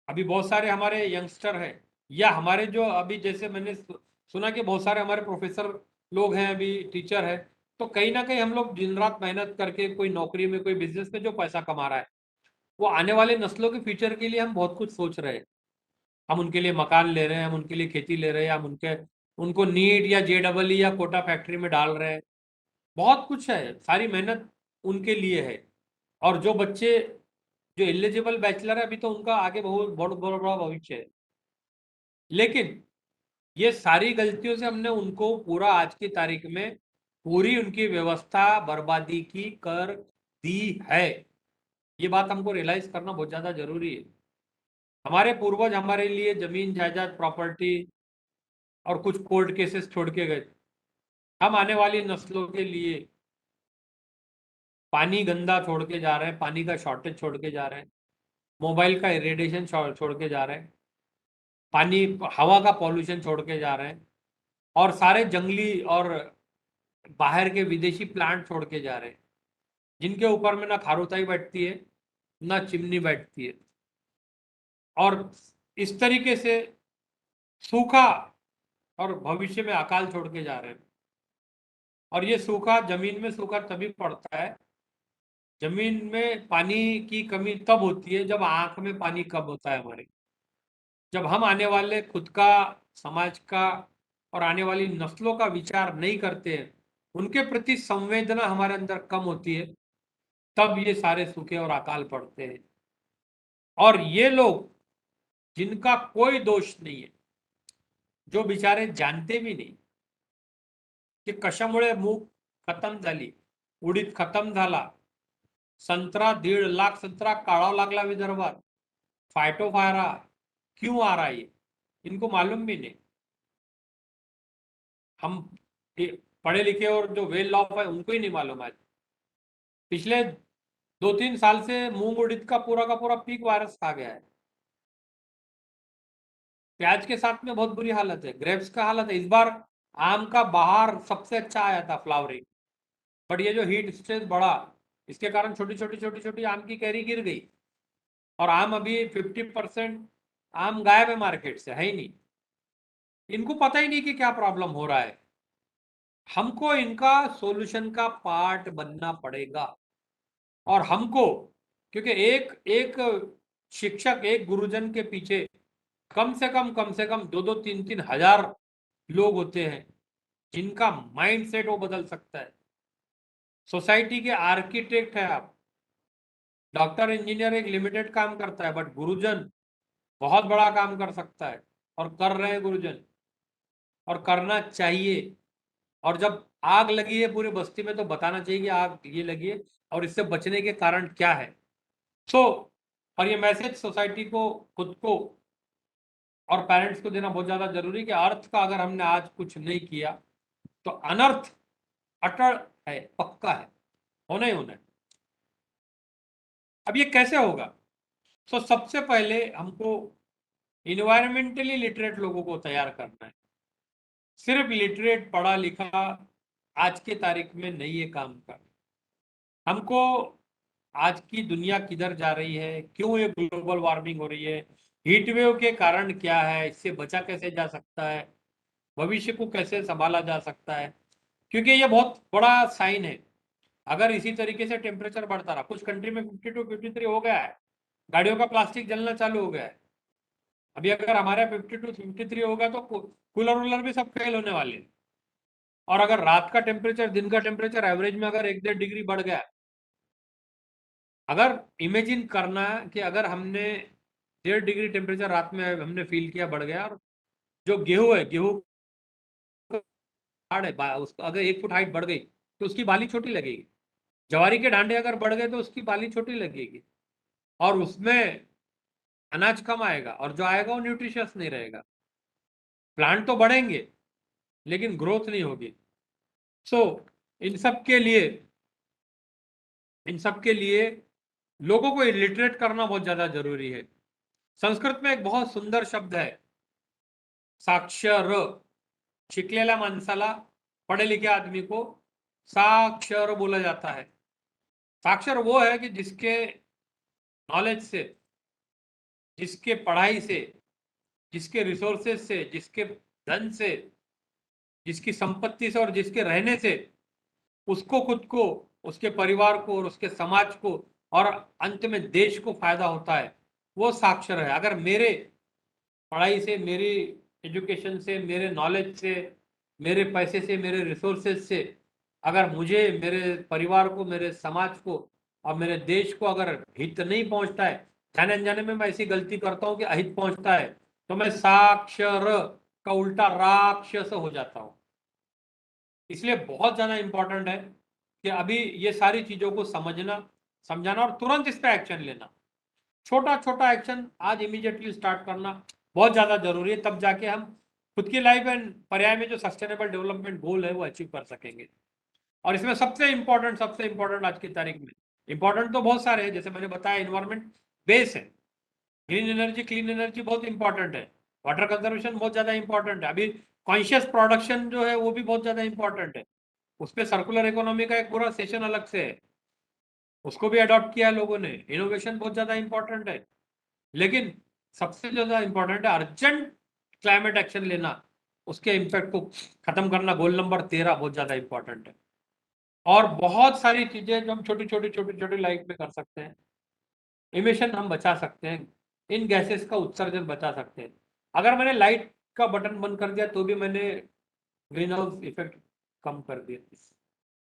अभी बहुत सारे हमारे यंगस्टर हैं, या हमारे जो अभी जैसे मैंने सुना कि बहुत सारे हमारे प्रोफेसर लोग हैं, अभी टीचर है, तो कहीं ना कहीं हम लोग दिन रात मेहनत करके कोई नौकरी में, कोई बिजनेस में जो पैसा कमा रहा है, वो आने वाले नस्लों के फ्यूचर के लिए हम बहुत कुछ सोच रहे हैं। हम उनके लिए मकान ले रहे हैं, हम उनके लिए खेती ले रहे हैं, हम उनको नीट या JEE या कोटा फैक्ट्री में डाल रहे हैं। बहुत कुछ है, सारी मेहनत उनके लिए है। और जो बच्चे जो एलिजिबल बैचलर है अभी, तो उनका आगे बहुत बड़ा बड़ा भविष्य है। लेकिन ये सारी गलतियों से हमने उनको पूरा आज की तारीख में पूरी उनकी व्यवस्था बर्बादी की कर दी है। ये बात हमको रियलाइज करना बहुत ज्यादा जरूरी है। हमारे पूर्वज हमारे लिए जमीन जायदाद, प्रॉपर्टी और कुछ कोर्ट केसेस छोड़ के गए। हम आने वाली नस्लों के लिए पानी गंदा छोड़ के जा रहे हैं, पानी का शॉर्टेज छोड़ के जा रहे हैं, मोबाइल का रेडिएशन छोड़ के जा रहे हैं, पानी हवा का पॉल्यूशन छोड़ के जा रहे हैं, और सारे जंगली और बाहर के विदेशी प्लांट छोड़ के जा रहे हैं, जिनके ऊपर में ना खारुताई बैठती है, ना चिमनी बैठती है। और इस तरीके से सूखा और भविष्य में अकाल छोड़ के जा रहे हैं। और ये सूखा, जमीन में सूखा तभी पड़ता है, जमीन में पानी की कमी तब होती है जब आंख में पानी कम होता है हमारे। जब हम आने वाले खुद का, समाज का और आने वाली नस्लों का विचार नहीं करते हैं, उनके प्रति संवेदना हमारे अंदर कम होती है, तब ये सारे सूखे और अकाल पड़ते हैं। और ये लोग जिनका कोई दोष नहीं है, जो बेचारे जानते भी नहीं की कशामुळे मूग खतम झाली, उडीद खतम झाला, संतरा 1.5 लाख संतरा काढ़ा लागला विदर्भात, फाइटोफायरा क्यों आ रहा है, इनको मालूम भी नहीं। हम पढ़े लिखे और जो वेल ऑफ है उनको ही नहीं मालूम। आज पिछले 2-3 साल से मूंग उड़ीद का पूरा पीक वायरस खा गया है। प्याज के साथ में बहुत बुरी हालत है, ग्रेप्स का हालत है। इस बार आम का बाहर सबसे अच्छा आया था फ्लावरिंग, बट ये जो हीट स्ट्रेस बढ़ा, इसके कारण छोटी छोटी आम की कैरी गिर गई, और आम अभी 50% आम गायब है मार्केट से, है ही नहीं। इनको पता ही नहीं कि क्या प्रॉब्लम हो रहा है। हमको इनका सॉल्यूशन का पार्ट बनना पड़ेगा। और हमको, क्योंकि एक एक शिक्षक, एक गुरुजन के पीछे कम से कम 2-3 हजार लोग होते हैं, जिनका माइंड सेट वो बदल सकता है। सोसाइटी के आर्किटेक्ट है आप। डॉक्टर, इंजीनियर एक लिमिटेड काम करता है, बट गुरुजन बहुत बड़ा काम कर सकता है, और कर रहे हैं गुरुजन, और करना चाहिए। और जब आग लगी है पूरी बस्ती में, तो बताना चाहिए कि आग ये लगी है और इससे बचने के कारण क्या है। और ये मैसेज सोसाइटी को, खुद को और पेरेंट्स को देना बहुत ज्यादा जरूरी कि अर्थ का अगर हमने आज कुछ नहीं किया, तो अनर्थ अटल है, पक्का है, होना ही होना है। अब ये कैसे होगा? तो सबसे पहले हमको इन्वायरमेंटली लिटरेट लोगों को तैयार करना है। सिर्फ लिटरेट पढ़ा लिखा आज के तारीख में नहीं है काम का। हमको आज की दुनिया किधर जा रही है, क्यों ये ग्लोबल वार्मिंग हो रही है, हीट वेव के कारण क्या है, इससे बचा कैसे जा सकता है, भविष्य को कैसे संभाला जा सकता है, क्योंकि ये बहुत बड़ा साइन है। अगर इसी तरीके से टेम्परेचर बढ़ता रहा, कुछ कंट्री में 52 53 हो गया है, गाड़ियों का प्लास्टिक जलना चालू हो गया है। अभी अगर हमारे 52 53 होगा तो कूलर वूलर भी सब फेल होने वाले हैं। और अगर रात का टेम्परेचर, दिन का टेम्परेचर एवरेज में अगर 1-1.5 डिग्री बढ़ गया, अगर इमेजिन करना कि अगर हमने 1.5 डिग्री टेम्परेचर रात में हमने फील किया बढ़ गया, और जो गेहूं है, गेहूं हार्ड है, उसका अगर 1 फुट हाइट बढ़ गई तो उसकी बाली छोटी लगेगी। जवारी के डांडे अगर बढ़ गए तो उसकी बाली छोटी लगेगी, और उसमें अनाज कम आएगा, और जो आएगा वो न्यूट्रिशियस नहीं रहेगा। प्लांट तो बढ़ेंगे लेकिन ग्रोथ नहीं होगी। सो इन सब के लिए लोगों को इलिटरेट करना बहुत ज्यादा जरूरी है। संस्कृत में एक बहुत सुंदर शब्द है, साक्षर। शिकलेल्या माणसाला, पढ़े लिखे आदमी को साक्षर बोला जाता है। साक्षर वो है कि जिसके नॉलेज से, जिसके पढ़ाई से, जिसके रिसोर्सेज से, जिसके धन से, जिसकी संपत्ति से और जिसके रहने से उसको, खुद को, उसके परिवार को और उसके समाज को और अंत में देश को फायदा होता है, वो साक्षर है। अगर मेरे पढ़ाई से, मेरी एजुकेशन से, मेरे नॉलेज से, मेरे पैसे से, मेरे रिसोर्सेज से अगर मुझे, मेरे परिवार को, मेरे समाज को और मेरे देश को अगर हित नहीं पहुंचता है, जाने अनजाने में मैं ऐसी गलती करता हूं कि अहित पहुंचता है, तो मैं साक्षर का उल्टा राक्षस हो जाता हूं। इसलिए बहुत ज्यादा इंपॉर्टेंट है कि अभी ये सारी चीजों को समझना, समझाना और तुरंत इस पर एक्शन लेना। छोटा छोटा एक्शन आज इमीडिएटली स्टार्ट करना बहुत ज्यादा जरूरी है, तब जाके हम खुद की लाइफ एंड पर्याय में जो सस्टेनेबल डेवलपमेंट गोल है वो अचीव कर सकेंगे। और इसमें सबसे इंपॉर्टेंट आज की तारीख में, इंपॉर्टेंट तो बहुत सारे हैं, जैसे मैंने बताया इन्वायरमेंट बेस है, ग्रीन एनर्जी, क्लीन एनर्जी बहुत इंपॉर्टेंट है, वाटर कंजर्वेशन बहुत ज्यादा इंपॉर्टेंट है, अभी कॉन्शियस प्रोडक्शन जो है वो भी बहुत ज्यादा इंपॉर्टेंट है। उस पर सर्कुलर इकोनॉमी का एक पूरा सेशन अलग से है, उसको भी अडॉप्ट किया लोगों ने। इनोवेशन बहुत ज्यादा इंपॉर्टेंट है, लेकिन सबसे ज्यादा इंपॉर्टेंट है अर्जेंट क्लाइमेट एक्शन लेना, उसके इम्पैक्ट को खत्म करना। गोल नंबर 13 बहुत ज्यादा इंपॉर्टेंट है। और बहुत सारी चीजें जो हम छोटी छोटी लाइफ में कर सकते हैं। इमिशन हम बचा सकते हैं, इन गैसेस का उत्सर्जन बचा सकते हैं। अगर मैंने लाइट का बटन बंद कर दिया तो भी मैंने ग्रीन हाउस इफेक्ट कम कर दिया।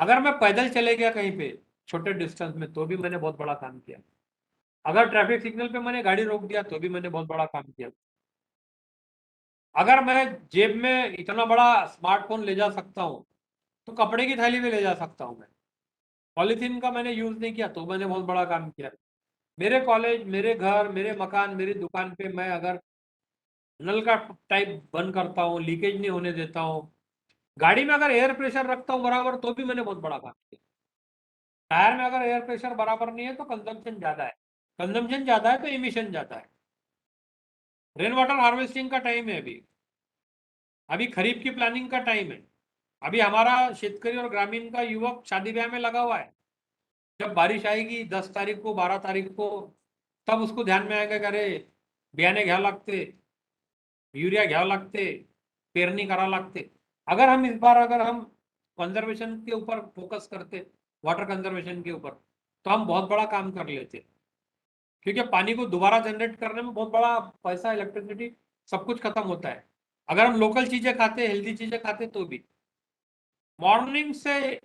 अगर मैं पैदल चले गया कहीं पे छोटे डिस्टेंस में तो भी मैंने बहुत बड़ा काम किया। अगर ट्रैफिक सिग्नल पे मैंने गाड़ी रोक दिया तो भी मैंने बहुत बड़ा काम किया। अगर मैं जेब में इतना बड़ा स्मार्टफोन ले जा सकता हूँ तो कपड़े की थैली में ले जा सकता हूँ मैं। पॉलीथीन का मैंने यूज नहीं किया तो मैंने बहुत बड़ा काम किया। मेरे कॉलेज, मेरे घर, मेरे मकान, मेरी दुकान पे मैं अगर नल का टाइप बंद करता हूँ, लीकेज नहीं होने देता हूँ, गाड़ी में अगर एयर प्रेशर रखता हूँ बराबर तो भी मैंने बहुत बड़ा काम किया। टायर में अगर एयर प्रेशर बराबर नहीं है तो कंजम्पशन ज्यादा है, कंजम्पशन ज्यादा है तो इमिशन ज्यादा है। रेन वाटर हार्वेस्टिंग का टाइम है अभी, अभी खरीफ की प्लानिंग का टाइम है। अभी हमारा शेतकरी और ग्रामीण का युवक शादी ब्याह में लगा हुआ है। जब बारिश आएगी 10 तारीख को, 12 तारीख को, तब उसको ध्यान में आएगा कि अरे बियाणे घ्यावं लागते, युरिया घ्यावं लागते, पेरणी करा लागते। अगर हम इस बार अगर हम कंजर्वेशन के ऊपर फोकस करते, वाटर कंजर्वेशन के ऊपर, तो हम बहुत बड़ा काम कर लेते। क्योंकि पानी को दोबारा जनरेट करने में बहुत बड़ा पैसा, इलेक्ट्रिसिटी, सब कुछ खत्म होता है। अगर हम लोकल चीजें खाते, हेल्दी चीजें खाते तो भी। मॉर्निंग से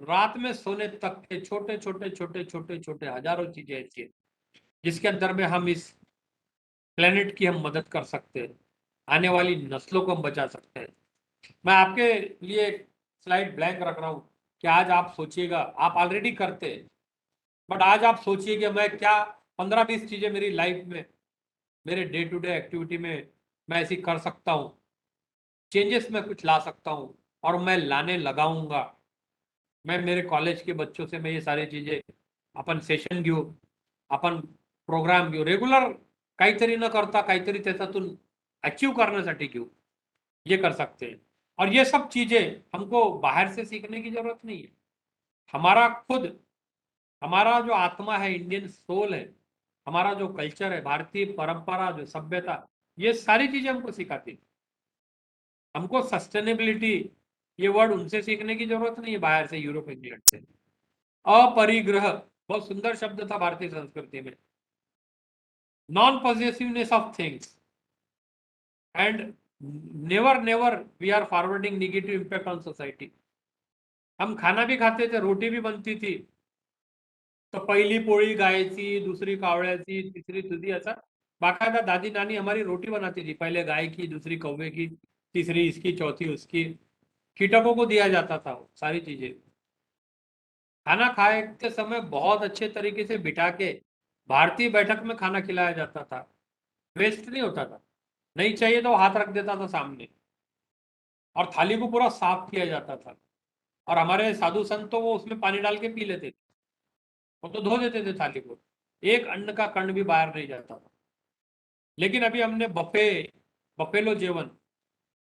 रात में सोने तक के छोटे छोटे हजारों चीजें ऐसी है जिसके अंदर में हम इस प्लेनेट की हम मदद कर सकते हैं, आने वाली नस्लों को हम बचा सकते हैं। मैं आपके लिए एक स्लाइड ब्लैंक रख रहा हूं कि आज आप सोचिएगा, आप ऑलरेडी करते हैं, बट आज आप सोचिए कि मैं क्या 15-20 चीजें मेरी लाइफ में, मेरे डे टू डे एक्टिविटी में मैं ऐसी कर सकता हूँ, चेंजेस मैं कुछ ला सकता हूँ और मैं लाने लगाऊंगा। मैं मेरे कॉलेज के बच्चों से मैं ये सारी चीजें आपण सेशन घेऊ, आपण प्रोग्राम घेऊ, रेगुलर काहीतरी न करता काहीतरी त्याच्यातून अचीव करण्यासाठी घेऊ, ये कर सकते हैं। और ये सब चीजें हमको बाहर से सीखने की जरूरत नहीं है। हमारा खुद, हमारा जो आत्मा है, इंडियन सोल है, हमारा जो कल्चर है, भारतीय परंपरा, जो सभ्यता, ये सारी चीजें हमको सिखाती है। हमको सस्टेनेबिलिटी ये वर्ड उनसे सीखने की जरूरत नहीं है, बाहर से, यूरोप इंग्लैंड से। अपरिग्रह बहुत सुंदर शब्द था भारतीय संस्कृति में। Non positiveness of things and never never we are forwarding negative impact on society. हम खाना भी खाते थे, रोटी भी बनती थी, तो पहली पोळी गायची, दूसरी कावळ्याची, तीसरी तुझी, ऐसा बाकायदा दादी नानी हमारी रोटी बनाती थी, पहले गाय की, दूसरी कौवे की, तीसरी इसकी, चौथी उसकी। कीटकों को दिया जाता था वो सारी चीजें। खाना खाते समय बहुत अच्छे तरीके से बिठा के भारतीय बैठक में खाना खिलाया जाता था, वेस्ट नहीं होता था। नहीं चाहिए तो हाथ रख देता था सामने, और थाली को पूरा साफ किया जाता था। और हमारे साधु संत तो वो उसमें पानी डाल के पी लेते थे, वो तो धो देते थे थाली को, एक अन्न का कण भी बाहर नहीं जाता था। लेकिन अभी हमने बफेलो जेवन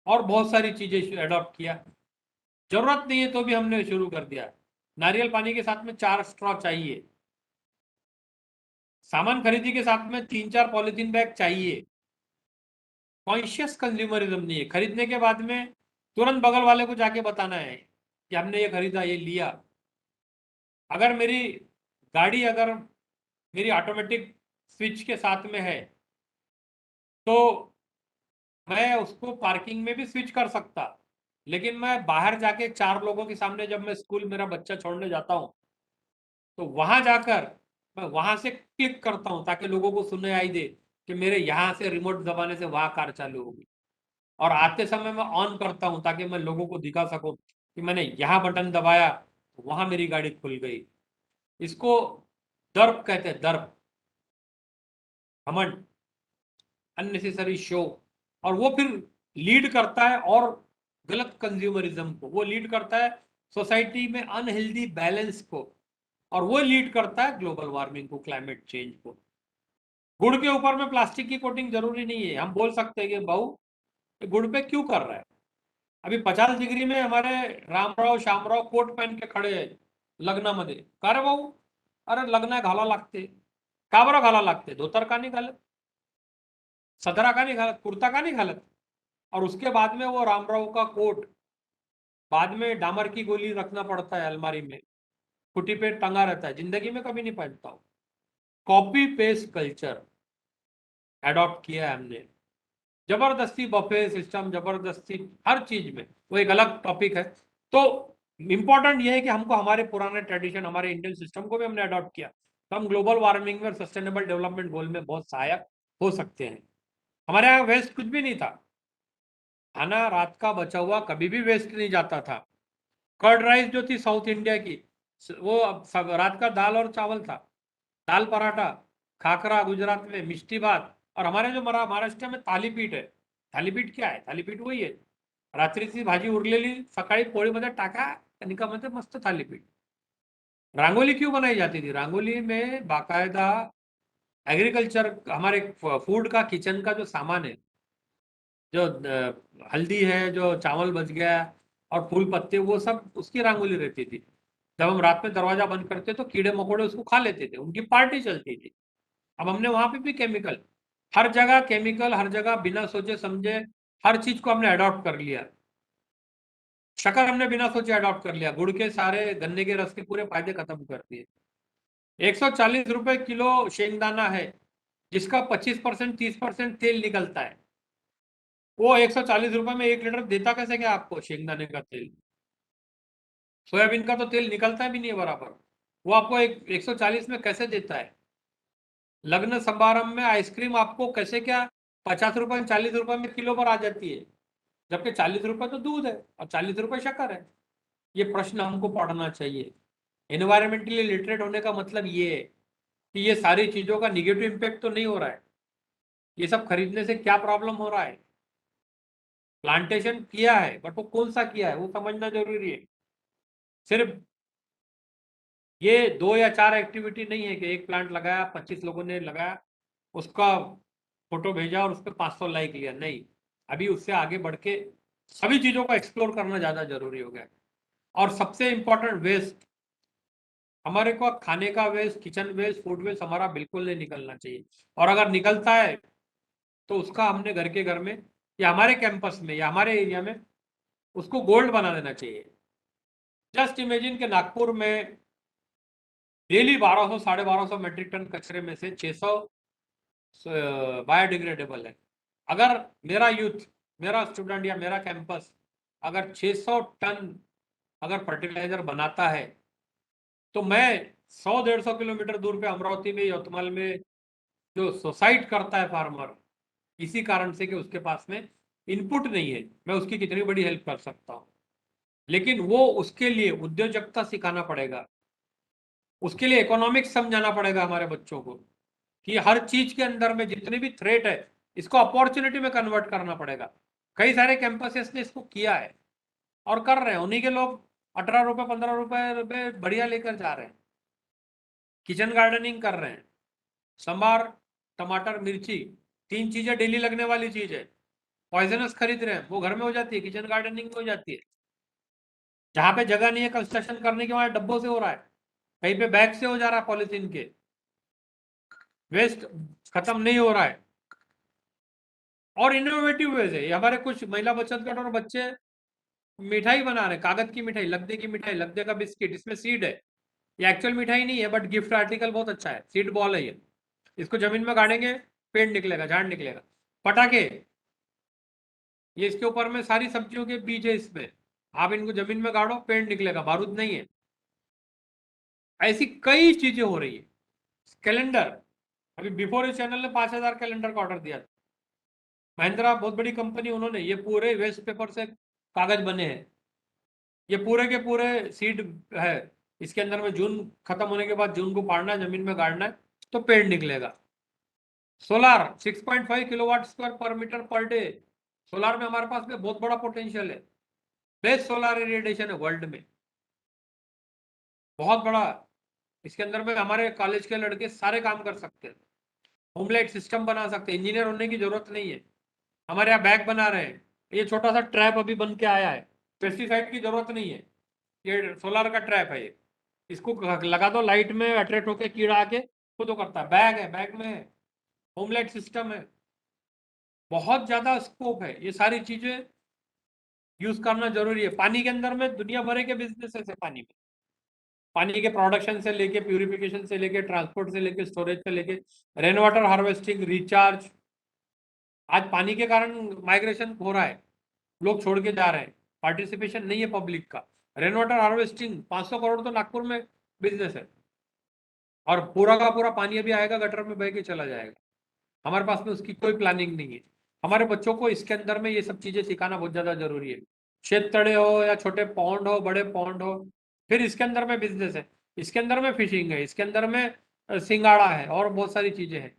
और बहुत सारी चीजें अडॉप्ट किया, जरूरत नहीं है तो भी हमने शुरू कर दिया। नारियल पानी के साथ में 4 स्ट्रॉ चाहिए, सामान खरीदी के साथ में 3-4 पॉलिथीन बैग चाहिए। कॉन्शियस कंज्यूमरिज्म नहीं है, खरीदने के बाद में तुरंत बगल वाले को जाके बताना है कि हमने ये खरीदा, ये लिया। अगर मेरी गाड़ी, अगर मेरी ऑटोमेटिक स्विच के साथ में है, तो मैं उसको पार्किंग में भी स्विच कर सकता। लेकिन मैं बाहर जाके 4 लोगों के सामने जब मैं स्कूल मेरा बच्चा छोड़ने जाता हूँ, तो वहां जाकर मैं वहां से क्लिक करता हूं ताकि लोगों को सुने आई दे कि मेरे यहां से रिमोट दबाने से वहां कार चालू होगी। और आते समय मैं ऑन करता हूं ताकि मैं लोगों को दिखा सकूं कि मैंने यहां बटन दबाया तो वहां मेरी गाड़ी खुल गई। इसको दर्प कहते हैं, दर्प, घमंड, अननेसेसरी शो। और वो फिर लीड करता है और गलत कंज्यूमरिज्म को, वो लीड करता है सोसाइटी में अनहेल्दी बैलेंस को, और वो लीड करता है ग्लोबल वार्मिंग को, क्लाइमेट चेंज को। गुड़ के ऊपर में प्लास्टिक की कोटिंग जरूरी नहीं है। हम बोल सकते हैं कि भाऊ गुड़ पे क्यों कर रहा है। अभी 50 डिग्री में हमारे रामराव श्यामराव कोट पहन के खडे आहेत लग्नामध्ये, का रे भाऊ? अरे लग्न घाला लागते, का बरं घाला लागते? धोतर का नहीं घालत, सदरा का नहीं घालत, कुर्ता का नहीं घालत? और उसके बाद में वो रामराव का कोट बाद में डामर की गोली रखना पड़ता है अलमारी में, कुटी पे टंगा रहता है, जिंदगी में कभी नहीं पहनता हूं। कॉपी पेस्ट कल्चर अडॉप्ट किया है हमने, जबरदस्ती बफे सिस्टम, जबरदस्ती हर चीज में। वो एक अलग टॉपिक है। तो इंपॉर्टेंट ये है कि हमको हमारे पुराने ट्रेडिशन, हमारे इंडियन सिस्टम को भी हमने अडॉप्ट किया, तो हम ग्लोबल वार्मिंग में और सस्टेनेबल डेवलपमेंट गोल में बहुत सहायक हो सकते हैं। हमारे यहाँ वेस्ट कुछ भी नहीं था, खाना रात का बचा हुआ कभी भी वेस्ट नहीं जाता था। कर्ड राइस जो थी साउथ इंडिया की, वो रात का दाल और चावल था, दाल पराठा, खाकरा गुजरात में, मिष्टी भात। और हमारे जो महाराष्ट्र में थालीपीठ है, थालीपीठ क्या आहे? थालीपीठ वही आहे, रात्रीची भाजी उरलेली सकाळी पोळीमध्ये टाका, कणिकामध्ये मस्त थालीपीठ। रांगोली क्यों बनाई जाती थी? रांगोली में बाकायदा एग्रीकल्चर, हमारे फूड का, किचन का जो सामान है, जो हल्दी है, जो चावल बच गया और फूल पत्ते, वो सब उसकी रांगोली रहती थी। जब हम रात में दरवाजा बंद करते तो कीड़े मकोड़े उसको खा लेते थे, उनकी पार्टी चलती थी। अब हमने वहां पे भी केमिकल, हर जगह केमिकल, हर जगह बिना सोचे समझे हर चीज को हमने अडॉप्ट कर लिया। शक्कर हमने बिना सोचे अडॉप्ट कर लिया, गुड़ के सारे, गन्ने के रस के पूरे फायदे खत्म कर दिए। 140 रुपए किलो शेंगदाना है, जिसका 25% 30% तेल निकलता है। वो 140 रुपए में 1 लीटर देता कैसे क्या आपको शेंगदाने का तेल? सोयाबीन का तो तेल निकलता भी नहीं है बराबर, वो आपको 140 में कैसे देता है? लग्न समारंभ में आइसक्रीम आपको कैसे क्या 50 रुपए 40 रुपए में किलो पर आ जाती है, जबकि 40 रुपए तो दूध है और 40 रुपए शक्कर है। ये प्रश्न हमको पढ़ना चाहिए। एनवायरमेंटली लिटरेट होने का मतलब ये है कि ये सारी चीजों का निगेटिव इम्पैक्ट तो नहीं हो रहा है, ये सब खरीदने से क्या प्रॉब्लम हो रहा है। प्लांटेशन किया है, बट वो कौन सा किया है वो समझना जरूरी है। सिर्फ ये 2 या 4 एक्टिविटी नहीं है कि एक प्लांट लगाया, 25 लोगों ने लगाया, उसका फोटो भेजा और उस पर 500 लाइक लिया। नहीं, अभी उससे आगे बढ़ के सभी चीजों को एक्सप्लोर करना ज्यादा जरूरी हो गया। और सबसे इंपॉर्टेंट, वेस्ट। हमारे को खाने का waste, kitchen waste, food waste हमारा बिल्कुल नहीं निकलना चाहिए। और अगर निकलता है तो उसका हमने घर के घर में या हमारे कैंपस में या हमारे एरिया में उसको गोल्ड बना देना चाहिए। जस्ट इमेजिन के नागपुर में डेली 1200 1250 मेट्रिक टन कचरे में से 600 बायोडिग्रेडेबल है। अगर मेरा यूथ, मेरा स्टूडेंट या मेरा कैंपस अगर 600 टन अगर फर्टिलाइजर बनाता है तो मैं 100-150 किलोमीटर दूर पे अमरावती में, यवतमाल में जो सुसाइड करता है फार्मर, इसी कारण से कि उसके पास में इनपुट नहीं है, मैं उसकी कितनी बड़ी हेल्प कर सकता हूँ। लेकिन वो उसके लिए उद्योजकता सिखाना पड़ेगा, उसके लिए इकोनॉमिक्स समझाना पड़ेगा हमारे बच्चों को कि हर चीज के अंदर में जितनी भी थ्रेट है इसको अपॉर्चुनिटी में कन्वर्ट करना पड़ेगा। कई सारे कैंपसेस ने इसको किया है और कर रहे हैं। उन्हीं के लोग 18 रुपए 15 रुपए बढ़िया लेकर जा रहे हैं, किचन गार्डनिंग कर रहे हैं। संभार, टमाटर, मिर्ची, 3 चीजें डेली लगने वाली चीज है, पॉइजनस खरीद रहे हैं, वो घर में हो जाती है, किचन गार्डनिंग में हो जाती है। जहां पे जगह नहीं है कंस्ट्रक्शन करने के, वहां डब्बों से हो रहा है, कहीं पे बैग से हो जा रहा है, पॉलिथीन के। वेस्ट खत्म नहीं हो रहा है। और इनोवेटिव वेज है ये। हमारे कुछ महिला बचत गट और बच्चे मिठाई बना रहे हैं, कागज की मिठाई, लगदे की मिठाई, लगदे का बिस्किट, इसमें सीड है। ये एक्चुअल मिठाई नहीं है बट गिफ्ट आर्टिकल बहुत अच्छा है, सीड बॉल है ये। इसको जमीन में गाड़ेंगे, पेड़ निकलेगा, झाड़ निकलेगा। पटाखे, ये इसके ऊपर में सारी सब्जियों के बीज है इसमें, आप इनको जमीन में गाड़ो, पेड़ निकलेगा, बारूद नहीं है। ऐसी कई चीजें हो रही है। कैलेंडर, अभी बिफोर इस चैनल ने 5000 कैलेंडर का ऑर्डर दिया। महिंद्रा बहुत बड़ी कंपनी, उन्होंने ये पूरे वेस्ट पेपर से कागज बने हैं, ये पूरे के पूरे सीड है। इसके अंदर में जून खत्म होने के बाद जून को पाड़ना है, जमीन में गाड़ना है तो पेड़ निकलेगा। सोलार 6.5 किलोवाट स्क्वायर पर मीटर पर डे। सोलार में हमारे पास में बहुत बड़ा पोटेंशियल है। बेस्ट सोलार इरिडेशन है वर्ल्ड में, बहुत बड़ा। इसके अंदर में हमारे कॉलेज के लड़के सारे काम कर सकते हैं, होमलाइट सिस्टम बना सकते हैं, इंजीनियर होने की जरूरत नहीं है। हमारे यहाँ बैग बना रहे हैं, ये छोटा सा ट्रैप अभी बन के आया है, पेस्टिसाइड की जरूरत नहीं है, ये सोलार का ट्रैप है ये। इसको लगा दो, लाइट में अट्रैक्ट होकर कीड़ा आके खुद वो करता है। बैग है, बैग में होमलाइट सिस्टम है, बहुत ज्यादा स्कोप है। ये सारी चीजें यूज करना जरूरी है। पानी के अंदर में दुनिया भर के बिजनेसेस है पानी में, पानी के प्रोडक्शन से लेके, प्यूरिफिकेशन से लेके, ट्रांसपोर्ट से लेके, स्टोरेज से लेके, रेन वाटर हार्वेस्टिंग, रिचार्ज। आज पानी के कारण माइग्रेशन हो रहा है, लोग छोड़ के जा रहे हैं, पार्टिसिपेशन नहीं है पब्लिक का। रेन वाटर हार्वेस्टिंग 500 करोड़ तो नागपुर में बिजनेस है, और पूरा का पूरा पानी अभी आएगा, गटर में बह के चला जाएगा। हमारे पास में उसकी कोई प्लानिंग नहीं है। हमारे बच्चों को इसके अंदर में ये सब चीजें सिखाना बहुत ज्यादा जरूरी है। खेत तड़े हो या छोटे पौंड हो, बड़े पौंड हो, फिर इसके अंदर में बिजनेस है, इसके अंदर में फिशिंग है, इसके अंदर में सिंगाड़ा है, और बहुत सारी चीजें हैं।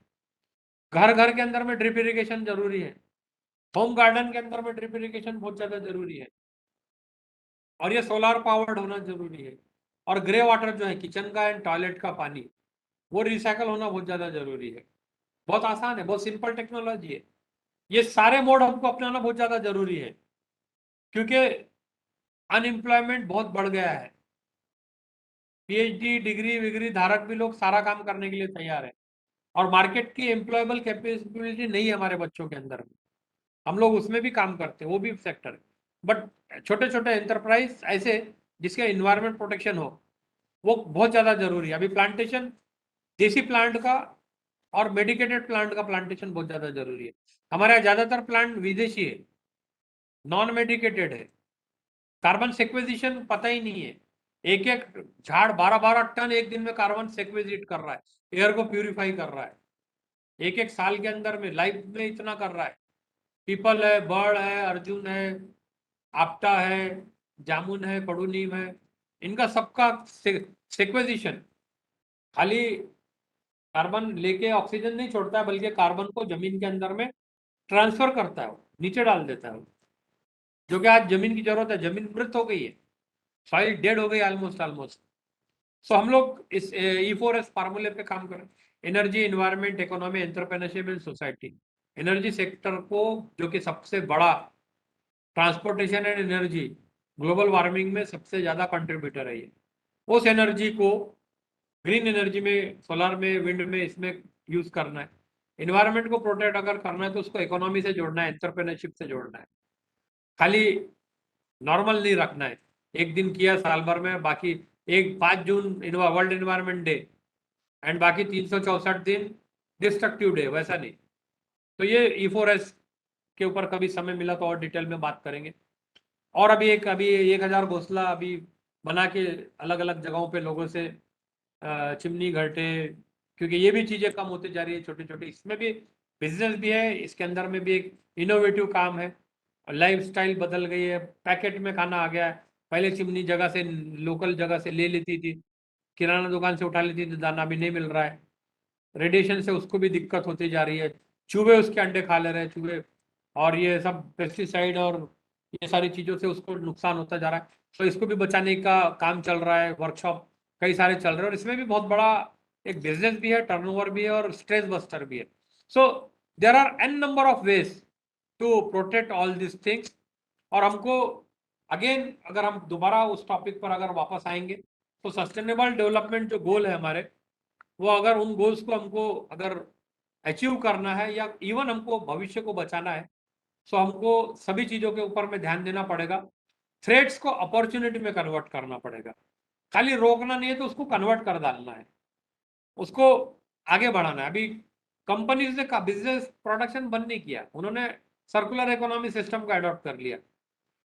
घर घर के अंदर में ड्रिप इरिगेशन जरूरी है, होम गार्डन के अंदर में ड्रिप इरिगेशन बहुत ज्यादा जरूरी है, और ये सोलार पावर्ड होना जरूरी है। और ग्रे वाटर जो है किचन का एंड टॉयलेट का पानी, वो रिसाइकल होना बहुत ज्यादा जरूरी है। बहुत आसान है, बहुत सिंपल टेक्नोलॉजी है। ये सारे मोड हमको अपनाना बहुत ज्यादा जरूरी है, क्योंकि अनएम्प्लॉयमेंट बहुत बढ़ गया है। पीएचडी डिग्री विग्री धारक भी लोग सारा काम करने के लिए तैयार है, और मार्केट की एम्प्लॉयबल कैपेबिलिटी नहीं है हमारे बच्चों के अंदर में। हम लोग उसमें भी काम करते हैं, वो भी सेक्टर है, बट छोटे छोटे एंटरप्राइज ऐसे जिसके इन्वायरमेंट प्रोटेक्शन हो, वो बहुत ज्यादा जरूरी है। अभी प्लांटेशन, देसी प्लांट का और मेडिकेटेड प्लांट का प्लांटेशन बहुत ज्यादा जरूरी है। हमारे यहाँ ज्यादातर प्लांट विदेशी है, नॉन मेडिकेटेड है, कार्बन सेक्वेजिशन पता ही नहीं है। एक एक झाड़ 12-12 टन एक दिन में कार्बन सेक्वेजिट कर रहा है, एयर को प्यूरिफाई कर रहा है, एक एक साल के अंदर में, लाइफ में इतना कर रहा है। पीपल है, बर्ड है, अर्जुन है, आपटा है, जामुन है, पड़ू नीम है, इनका सबका सेक्वेजिशन खाली कार्बन लेके ऑक्सीजन नहीं छोड़ता है, बल्कि कार्बन को जमीन के अंदर में ट्रांसफर करता है, नीचे डाल देता है, जो कि आज जमीन की जरूरत है। जमीन मृत हो गई है, सॉइल डेड हो गई ऑलमोस्ट ऑलमोस्ट। सो हम लोग इस E4S फार्मूले पे काम करें। Energy, environment, economy, entrepreneurship and society. Energy sector को, जो कि सबसे बड़ा transportation and energy global warming में सबसे ज्यादा कंट्रीब्यूटर है ये, उस एनर्जी को ग्रीन एनर्जी में, सोलर में, विंड में, इसमें यूज करना है। इन्वायरमेंट को प्रोटेक्ट अगर करना है तो उसको इकोनॉमी से जोड़ना है, एंटरप्रेन्योरशिप से जोड़ना है। खाली नॉर्मल नहीं रखना है, एक दिन किया साल भर में, बाकी 5 June world environment day and बाकी 364 दिन डिस्ट्रक्टिव डे, वैसा नहीं। तो ये E4S के ऊपर कभी समय मिला तो और डिटेल में बात करेंगे। और अभी 1000 घोंसला अभी बना के अलग अलग जगहों पे लोगों से चिमनी घरटे, क्योंकि ये भी चीजें कम होती जा रही है छोटी छोटी, इसमें भी बिजनेस भी है, इसके अंदर में भी एक इनोवेटिव काम है। लाइफ स्टाइल बदल गई है, पैकेट में खाना आ गया है। पहले चिमनी जगह से, लोकल जगह से ले लेती थी, किराना दुकान से उठा लेती थी, दाना भी नहीं मिल रहा है। रेडिएशन से उसको भी दिक्कत होती जा रही है, चूहे उसके अंडे खा ले रहे हैं चूहे, और ये सब पेस्टिसाइड और ये सारी चीज़ों से उसको नुकसान होता जा रहा है। तो इसको भी बचाने का काम चल रहा है, वर्कशॉप कई सारे चल रहे हैं, और इसमें भी बहुत बड़ा एक बिजनेस भी है, टर्नओवर भी है, और स्ट्रेस बस्टर भी है। So there are n number of ways to protect all this things. और हमको अगेन, अगर हम दोबारा उस टॉपिक पर अगर वापस आएंगे तो सस्टेनेबल डेवलपमेंट जो गोल है हमारे, वो अगर उन गोल्स को हमको अगर अचीव करना है या इवन हमको भविष्य को बचाना है, तो हमको सभी चीजों के ऊपर में ध्यान देना पड़ेगा। थ्रेट्स को अपॉर्चुनिटी में कन्वर्ट करना पड़ेगा, खाली रोकना नहीं है तो उसको कन्वर्ट कर डालना है, उसको आगे बढ़ाना है। अभी कंपनीज ने बिजनेस प्रोडक्शन बंद नहीं किया, उन्होंने सर्कुलर इकोनॉमी सिस्टम को अडॉप्ट कर लिया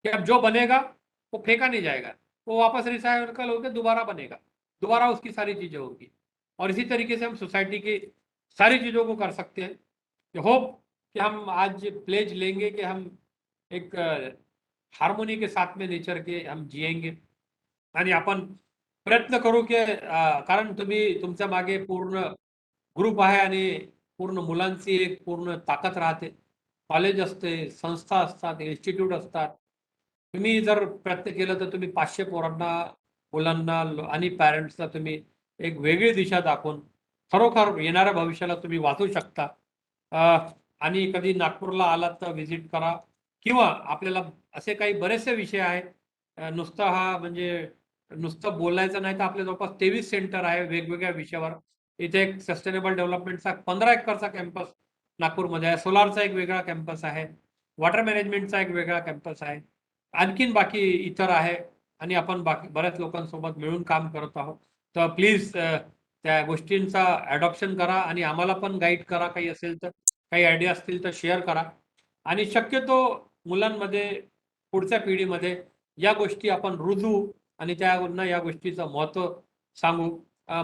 कि अब जो बनेगा वो फेंका नहीं जाएगा, वो वापस रिसाइकल होकर दोबारा बनेगा, दोबारा उसकी सारी चीजें होगी। और इसी तरीके से हम सोसाइटी की सारी चीजों को कर सकते हैं। होप कि हम आज प्लेज लेंगे कि हम एक हार्मोनी के साथ में नेचर के हम जिएंगे, आणि आपण प्रयत्न करू की कारण तुमच्या मागे पूर्ण ग्रुप आहे आणि पूर्ण मुलांची एक पूर्ण ताकद राहते, कॉलेज असते, संस्था असतात, इन्स्टिट्यूट असतात। तुम्ही जर प्रयत्न केलं तर तुम्ही 500 पोरांना, मुलांना आणि पॅरेंट्सला तुम्ही एक वेगळी दिशा दाखवून खरोखर येणाऱ्या भविष्याला तुम्ही वाचू शकता। आणि कधी नागपूरला आलात तर व्हिजिट करा, किंवा आपल्याला असे काही बरेचसे विषय आहेत, नुसतं हा म्हणजे नुसतं बोलायचं नाही तर आपल्या जवळपास 23 सेंटर आहे वेगवेगळ्या विषयावर। इथे एक सस्टेनेबल डेव्हलपमेंटचा 15 एकरचा कॅम्पस नागपूरमध्ये आहे, सोलारचा एक वेगळा कॅम्पस आहे, वॉटर मॅनेजमेंटचा एक वेगळा कॅम्पस आहे, आणखीन बाकी इतर आहे, आणि आपण बाकी बऱ्याच लोकांसोबत मिळून काम करत आहोत। तर प्लीज त्या गोष्टींचा अडॉप्शन करा आणि आम्हाला पण गाईड करा, काही असेल तर, काही आयडिया असतील तर शेअर करा। आणि शक्यतो मुलांमध्ये, पुढच्या पिढीमध्ये या गोष्टी आपण रुजवू आणि त्यांना या गोष्टीचं महत्त्व सांगू।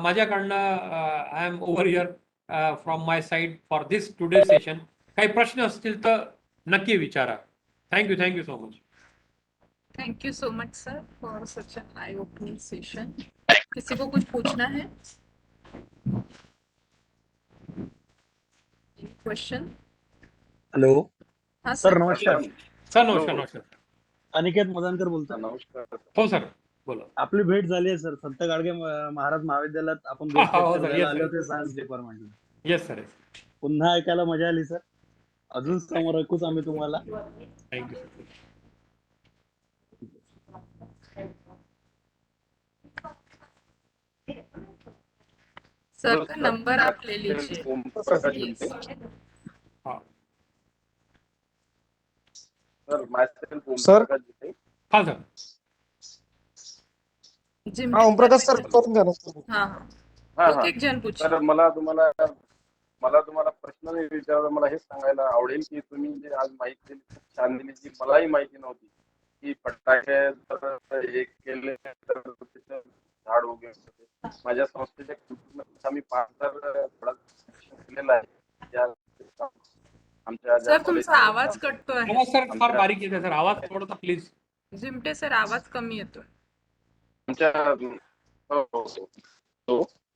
माझ्याकडनं I am over here from my side for this today session. काही प्रश्न असतील तर नक्की विचारा। Thank you so much. Thank you so much sir for such an eye opening session. किसी को कुछ पूछना है? क्वेश्चन? हॅलो हाँ सर, सर। नमस्कार. सर नमस्कार। अनिकेत मदनकर बोलतो. नमस्कार. हो सर, बोला। आपली भेट झाली आहे सर, संत गाडगे महाराज महाविद्यालयात आपण हो, गेस्ट लेक्चर सर, द्यायला yes, आले sir. होते सायन्स डिपार्टमेंटला. येस सर, पुन्हा ऐकायला मजा आली सर. अजून समोर ऐकूच आम्ही तुम्हाला. थँक्यू। सर का नंबर आप ले लीजिए प्लीज। हाँ सर हाँ सर। जिम हा ओमप्रकाश सर करून द्या ना. हाँ एक एक जन पूछिए। तर मला तुम्हाला प्रश्न नाही विचारला, मला हे सांगायला आवडेल की तुम्ही जे आज माहिती दिली खूप छान दिली, जी मलाही माहिती नव्हती की फटाके जर हे केले तर त्याचं झाड वगैरे होते. माझ्या संस्थेच्या आम्ही 5,000 झाडांचं केलेलं आहे. त्या आमच्या सर तुमचा आवाज कटतोय. आवाज सर फार बारीक येते सर, आवाज थोडासा प्लीज। जिमटे सर आवाज कमी येतोय। आमच्या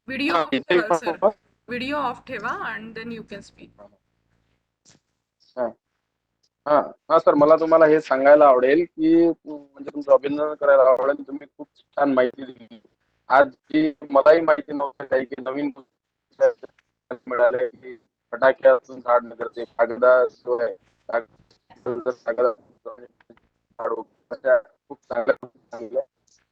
व्हिडिओ ऑफ ठेवा सर, व्हिडिओ ऑफ ठेवा and then you can speak. हा सर, मला तुम्हाला हे सांगायला आवडेल की म्हणजे तुमचं अभिनंदन करायला आवडेल, तुम्ही खूप छान माहिती दिली आज जी मलाही माहिती नव्हतं काही की नवीन मिळाले की फटाक्यापासून झाड नगरते कागदा जो आहे खूप चांगल्या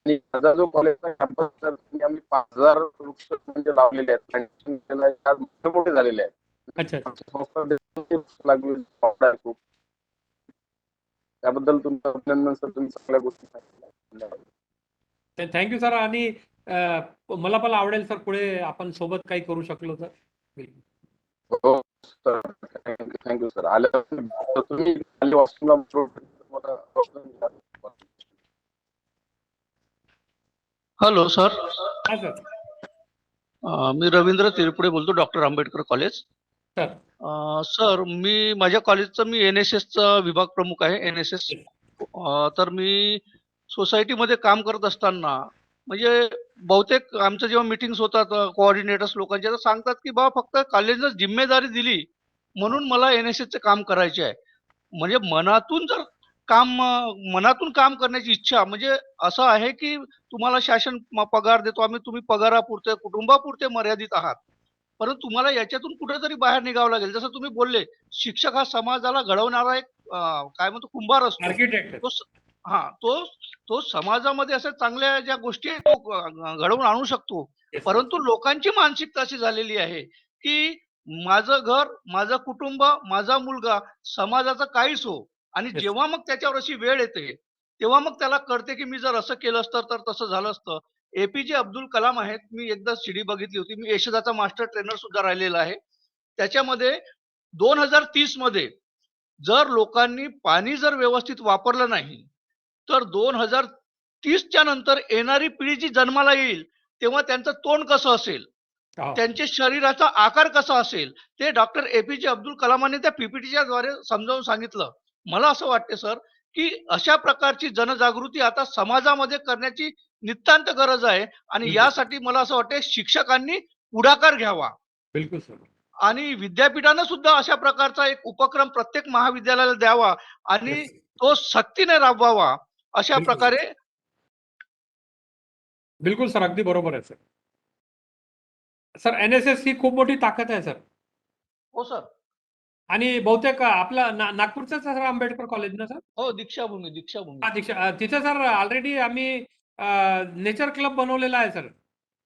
आणि माझा जो कॉलेजचा कॅम्पस तर आम्ही 5000 वृक्ष म्हणजे लावलेले आहेत आणि आज मोठे मोठे झालेले आहेत. अच्छा लागले खूप त्याबद्दल तुमचं अभिनंदन सर. तुम्ही सगळ्या गोष्टी सांगितल्या. Thank you sir. आणि मला पण आवडेल सर पुढे आपण सोबत काही करू शकलो तर. हो सर थँक्यू सर. आल्यावर तुम्ही खाली वॉशरूमला हॅलो सर, हा सर. मी रवींद्र तिरपुडे बोलतो, doctor Ambedkar college. Sir sir माझ्या कॉलेजचा मी NSSचा विभाग प्रमुख आहे. NSS. तर मी सोसायटीमध्ये काम करत असताना म्हणजे बहुतेक आमच्या जेव्हा मीटिंग्स होतात कोऑर्डिनेटर्स लोकांच्या, तर सांगतात की बा फक्त कॉलेजनं जिम्मेदारी दिली म्हणून मला NSSचे काम करायचे आहे. म्हणजे मनातून काम करण्याची इच्छा, म्हणजे असं आहे की तुम्हाला शासन पगार देतो आम्ही, तुम्ही पगारापुरते कुटुंबापुरते मर्यादित आहात, परंतु तुम्हाला याच्यातून कुठेतरी बाहेर निघावं लागेल. जसं तुम्ही बोलले, शिक्षक हा समाजाला घडवणारा एक काय म्हणतो कुंभार असतो. आर्किटेक्ट. तो समाजामध्ये अशा चांगल्या ज्या गोष्टी आहेत तो घडवून आणू शकतो. परंतु लोकांची मानसिकता अशी झालेली आहे की माझं घर, माझं कुटुंब, माझा मुलगा समाजाचं काहीच हो. आणि Yes. जेव्हा मग त्याच्यावर अशी वेळ येते तेव्हा मग त्याला कळते की मी जर असं केलं असतं तर तसं झालं असतं. APJ अब्दुल कलाम आहेत. मी एकदा CD बघितली होती. मी यशदाचा मास्टर ट्रेनर सुद्धा राहिलेला आहे. त्याच्यामध्ये 2030 मध्ये जर लोकांनी पाणी जर व्यवस्थित वापरलं नाही तर 2030च्या नंतर येणारी पिढी जी जन्माला येईल तेव्हा त्यांचं तोंड कसं असेल, त्यांच्या शरीराचा आकार कसा असेल, ते डॉक्टर APJ अब्दुल कलामांनी त्या PPTच्या द्वारे समजावून सांगितलं. मला असं वाटते सर की अशा प्रकारची जनजागृती आता समाजामध्ये करण्याची नितांत गरज आहे आणि बिलकुल. यासाठी मला असं वाटतं शिक्षकांनी पुढाकार घ्यावा बिलकुल सर. आणि विद्यापीठानं सुद्धा अशा प्रकारचा एक उपक्रम प्रत्येक महाविद्यालयाला द्यावा आणि Yes. तो सक्तीने राबवावा. अशा बिलकुल. प्रकारे बिलकुल सर, अगदी बरोबर आहे सर. सर NSS ही खूप मोठी ताकद आहे सर. हो सर. आणि बहुतेक आपला नागपूरचं सर आंबेडकर कॉलेज ना सर. हो, दीक्षाभूमी तिथे सर ऑलरेडी आम्ही नेचर क्लब बनवलेला आहे सर.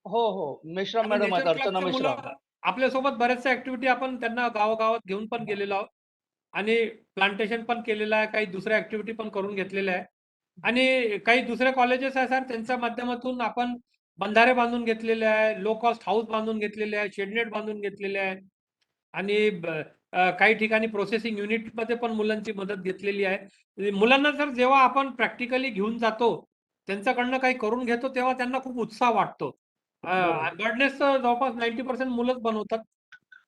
हो मेश्राम आणि मॅडम आहेत, नेचर अर्चना क्लबचे मेश्राम. मुलं आपल्यासोबत बऱ्याचशा ऍक्टिव्हिटी आपण त्यांना गावागावात घेऊन पण गेलेलो आहोत आणि प्लांटेशन पण केलेलं आहे, काही दुसऱ्या ऍक्टिव्हिटी पण करून घेतलेल्या आहे आणि काही दुसरे कॉलेजेस आहे सर त्यांच्या माध्यमातून आपण बंधारे बांधून घेतलेले आहे, लो कॉस्ट हाऊस बांधून घेतलेले आहे, शेडनेट बांधून घेतलेले आहे आणि काही ठिकाणी प्रोसेसिंग युनिटमध्ये पण मुलांची मदत घेतलेली आहे. मुलांना सर जेव्हा आपण प्रॅक्टिकली घेऊन जातो त्यांच्याकडनं काही करून घेतो तेव्हा त्यांना खूप उत्साह वाटतो. बर्डनेस जवळपास 90% मुलंच बनवतात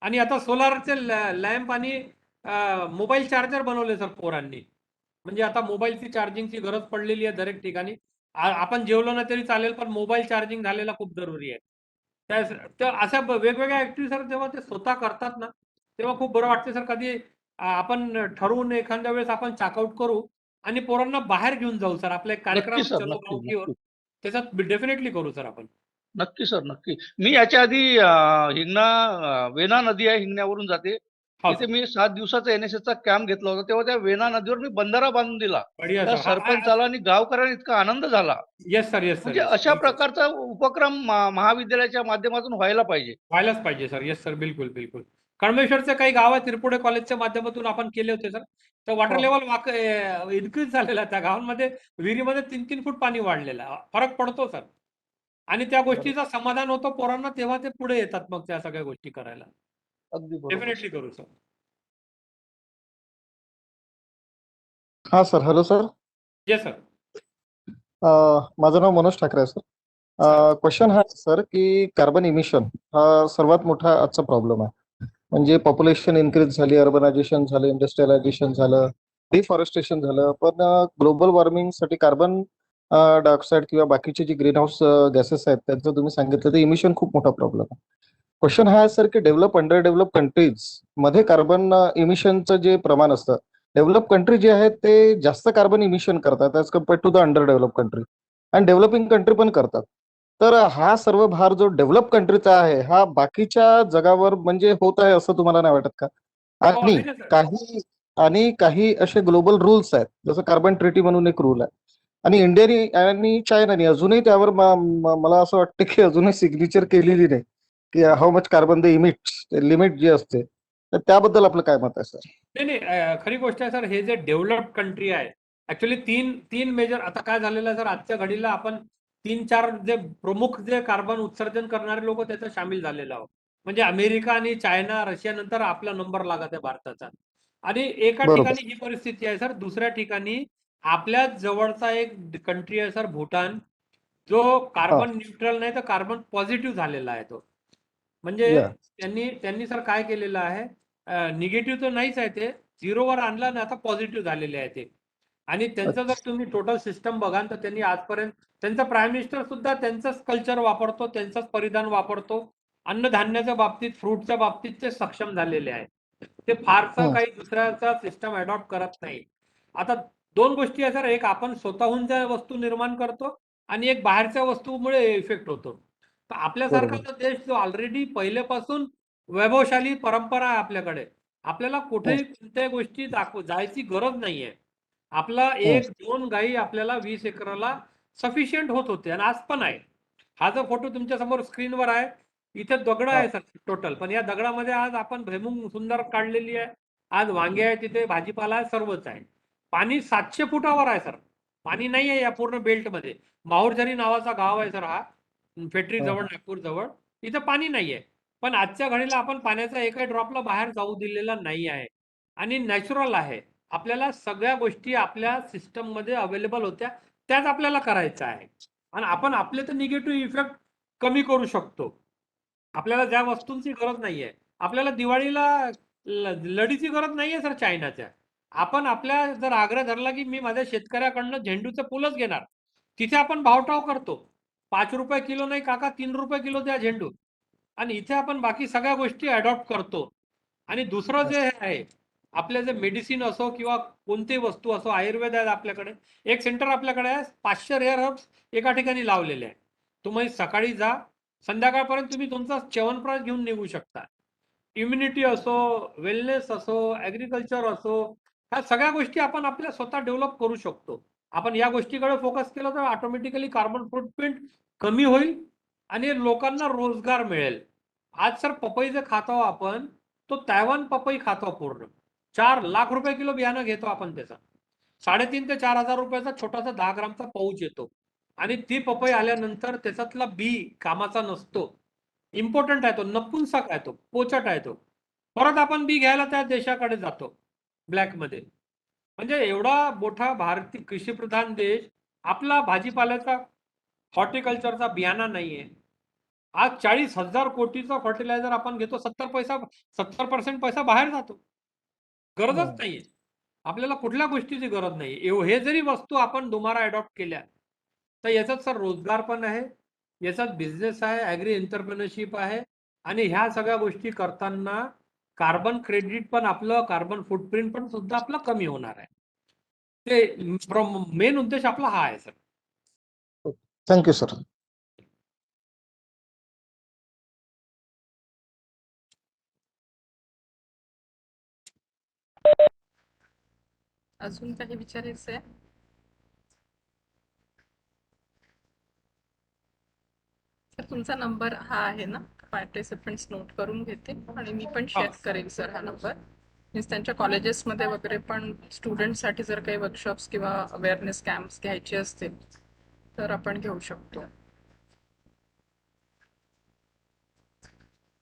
आणि आता सोलारचे लॅम्प आणि मोबाईल चार्जर बनवले सर पोरांनी. म्हणजे आता मोबाईलची चार्जिंगची गरज पडलेली आहे दरेक ठिकाणी. आपण जेवलो ना तरी चालेल पण मोबाईल चार्जिंग झालेला खूप जरुरी आहे. तर अशा वेगवेगळ्या ऍक्टिव्हिटी सर जेव्हा ते स्वतः करतात ना तेव्हा खूप बरं वाटते सर. कधी आपण ठरवून एखाद्या वेळेस आपण चॅकआउट करू आणि पोरांना बाहेर घेऊन जाऊ सर. आपला एक कार्यक्रम नक्की सर, चलो नक्की, गाव की ओर, नक्की. त्याच्यात डेफिनेटली करू सर आपण. नक्की सर, नक्की. मी याच्या आधी वेना नदी आहे, हिंगण्यावरून जाते. हो तिथे सर. मी 7 दिवसाचा NSSचा कॅम्प घेतला होता. तेव्हा त्या वेना नदीवर मी बंधारा बांधून दिला. बढिया त्या सर. सरपंचाला आणि गावकऱ्यांना इतका आनंद झाला. Yes sir, yes sir. म्हणजे अशा प्रकारचा उपक्रम महाविद्यालयाच्या माध्यमातून व्हायला पाहिजे. व्हायलाच पाहिजे सर. येस सर, बिलकुल बिलकुल. कळमेश्वरचे काही गाव आहे तिरपुडे कॉलेजच्या माध्यमातून आपण केले होते सर. तर वॉटर हो. लेवल इन्क्रीज झालेला आहे त्या गावांमध्ये. विहिरीमध्ये 3-3 फूट पाणी वाढलेलं आहे. फरक पडतो सर आणि त्या गोष्टीचा समाधान होतो पोरांना तेव्हा ते पुढे येतात मग त्या सगळ्या गोष्टी करायला. अगदी बरोबर. डेफिनेटली करू सर. हा sir. Hello sir. Yes sir. माझं नाव मनोज ठाकरे आहे सर. क्वेश्चन हा आहे सर की कार्बन इमिशन हा सर्वात मोठा आजचा प्रॉब्लेम आहे. म्हणजे पॉप्युलेशन इन्क्रीज झाली, अर्बनायझेशन झालं, इंडस्ट्रियलायझेशन झालं, डिफॉरेस्टेशन झालं, पण ग्लोबल वॉर्मिंगसाठी कार्बन डायऑक्साईड किंवा बाकीचे जे ग्रीन हाऊस गॅसेस आहेत त्यांचं तुम्ही सांगितलं ते इमिशन खूप मोठा प्रॉब्लेम आहे. क्वेश्चन हा आहे सर की अंडर डेव्हलप कंट्रीज मध्ये कार्बन इमिशनचं जे प्रमाण असतं, डेव्हलप कंट्री जे आहेत ते जास्त कार्बन इमिशन करतात as compared to the under develop country आणि डेव्हलपिंग कंट्री पण करतात. तर हा सर्व भार जो डेव्हलप कंट्रीचा आहे हा बाकीच्या जगावर म्हणजे होत आहे असं तुम्हाला नाही वाटत का? हो, आणि नाही ना सर. काही असे ग्लोबल रूल्स आहेत, जसं कार्बन ट्रिटी म्हणून एक रूल आहे, आणि इंडियाने आणि चायनाने अजूनही त्यावर मला असं वाटतं की अजूनही सिग्नेचर केलेली नाही की how much carbon the limit जी असते. तर त्याबद्दल आपलं काय मत आहे सर? नाही नाही, खरी गोष्ट आहे सर. हे जे डेव्हलप्ड कंट्री आहे, ऍक्च्युली तीन तीन मेजर, आता काय झालेलं आहे सर, आजच्या घडीला आपण 3-4 जे प्रमुख जे कार्बन उत्सर्जन करणारे लोक त्याच्यात सामील झालेलो आहोत. म्हणजे अमेरिका आणि चायना, रशिया नंतर आपला नंबर लागत आहे भारताचा. आणि एका बरोबर. ठिकाणी ही परिस्थिती आहे सर. दुसऱ्या ठिकाणी आपल्या जवळचा एक कंट्री आहे सर, भूटान, जो कार्बन न्यूट्रल नाही तर कार्बन पॉझिटिव्ह झालेला आहे तो. म्हणजे या त्यांनी सर काय केलेलं आहे, निगेटिव्ह तर नाहीच आहे, ते झिरोवर आणलं ना, आता पॉझिटिव्ह झालेले आहे ते. आणि त्यांचं जर तुम्ही टोटल सिस्टम बघाल तर त्यांनी आजपर्यंत त्यांचा प्राईम मिनिस्टर सुद्धा त्यांचंच कल्चर वापरतो, त्यांचंच परिधान वापरतो. अन्नधान्याच्या बाबतीत, फ्रूटच्या बाबतीत ते सक्षम झालेले आहे. ते फारसं काही दुसऱ्याचा सिस्टम अडॉप्ट करत नाही. आता दोन गोष्टी आहे सर, एक आपण स्वतःहून ज्या वस्तू निर्माण करतो आणि एक बाहेरच्या वस्तूमुळे इफेक्ट होतो. तर आपल्यासारखा बरोबर. जो देश जो ऑलरेडी पहिल्यापासून वैभवशाली परंपरा आहे आपल्याकडे, आपल्याला कुठेही कोणत्याही गोष्टी जायची गरज नाहीये. आपला 1-2 गायी आपल्याला 20 एकराला सफिशियंट होत होते आणि आज पण आहे. हा जो फोटो तुमच्या समोर स्क्रीनवर आहे, इथे दगड आहे सर टोटल, पण या दगडामध्ये आज आपण भुईमुग सुंदर काढलेली आहे. आज वांगे आहे, तिथे भाजीपाला आहे, सर्वच आहे. पाणी 700 फुटावर आहे सर. पाणी नाही आहे या पूर्ण बेल्टमध्ये. माहुरझरी नावाचा गाव आहे सर हा, फेटरी जवळ, नागपूर जवळ. इथं पाणी नाहीये. पण आजच्या घडीला आपण पाण्याचा एकाही ड्रॉपला बाहेर जाऊ दिलेला नाही आहे. आणि नॅचरल आहे. आपल्याला सगळ्या गोष्टी आपल्या सिस्टममध्ये अवेलेबल होत्या, त्याच आपल्याला करायचं आहे. आणि आपण आपले तर निगेटिव्ह इफेक्ट कमी करू शकतो. आपल्याला ज्या वस्तूंची गरज नाहीये, आपल्याला दिवाळीला लढीची गरज नाहीये सर चायनाच्या. आपण आपल्या जर आग्रह धरला की मी माझ्या शेतकऱ्याकडनं झेंडूचं फुलच घेणार, तिथे आपण भावटाव करतो. 5 रुपये किलो नाही काका, 3 रुपये किलो द्या झेंडू. आणि इथे आपण बाकी सगळ्या गोष्टी अडॉप्ट करतो. आणि दुसरं जे आहे, आपले जे मेडिसिन असो किंवा कोणतीही वस्तू असो, आयुर्वेद आहे आपल्याकडे. एक सेंटर आपल्याकडे आहे, 500 रेअर हर्ब्स एका ठिकाणी लावलेले आहे. तुम्ही सकाळी जा, संध्याकाळपर्यंत तुम्ही तुमचा च्यवनप्राश घेऊन निघू शकता. इम्युनिटी असो, वेलनेस असो, ॲग्रिकल्चर असो, ह्या सगळ्या गोष्टी आपण आपल्या स्वतः डेव्हलप करू शकतो. आपण या गोष्टीकडे फोकस केला तर ऑटोमॅटिकली कार्बन फुटप्रिंट कमी होईल आणि लोकांना रोजगार मिळेल. आज सर पपई जे खातो आपण, तो तैवान पपई खातो पूर्ण. 4 लाख रुपये किलो बियाणं घेतो आपण त्याचा. 3,500 ते 4,000 रुपयाचा छोटासा 10 ग्रामचा पाऊच येतो. आणि ती पपई आल्यानंतर त्याच्यातला बी कामाचा नसतो. इम्पॉर्टंट आहे तो, नपुंसक आहे तो, पोचट आहे तो. परत आपण बी घ्यायला त्या देशाकडे जातो ब्लॅकमध्ये. म्हणजे एवढा मोठा भारतीय कृषीप्रधान देश, आपला भाजीपाल्याचा, हॉर्टिकल्चरचा बियाणा नाहीये. आज 40,000 कोटीचा फर्टिलायझर आपण घेतो, 70% पैसा बाहेर जातो. गरजच नाहीये. आपल्याला कुठल्या गोष्टीची गरज नाही. हे जरी वस्तू आपण दुमारा अडॉप्ट केल्या, तर याच्यात सर रोजगार पण आहे, याच्यात बिझनेस आहे, ॲग्री एंटरप्रेन्योरशिप आहे. आणि ह्या सगळ्या गोष्टी करताना कार्बन क्रेडिट पण आपलं, कार्बन फुटप्रिंट पण सुद्धा आपलं कमी होणार आहे. ते मेन उद्देश आपला हा आहे सर. Thank you sir. अजून काही विचारायचं आहे? तर तुमचा नंबर हा आहे ना? पार्टिसिपंट्स नोट करून घेते आणि मी पण शेअर करेन सर हा नंबर. मीन्स त्यांच्या कॉलेजेसमध्ये वगैरे पण स्टुडंटसाठी जर काही वर्कशॉप्स किंवा अवेअरनेस कॅम्प्स घ्यायचे असतील तर आपण घेऊ शकतो.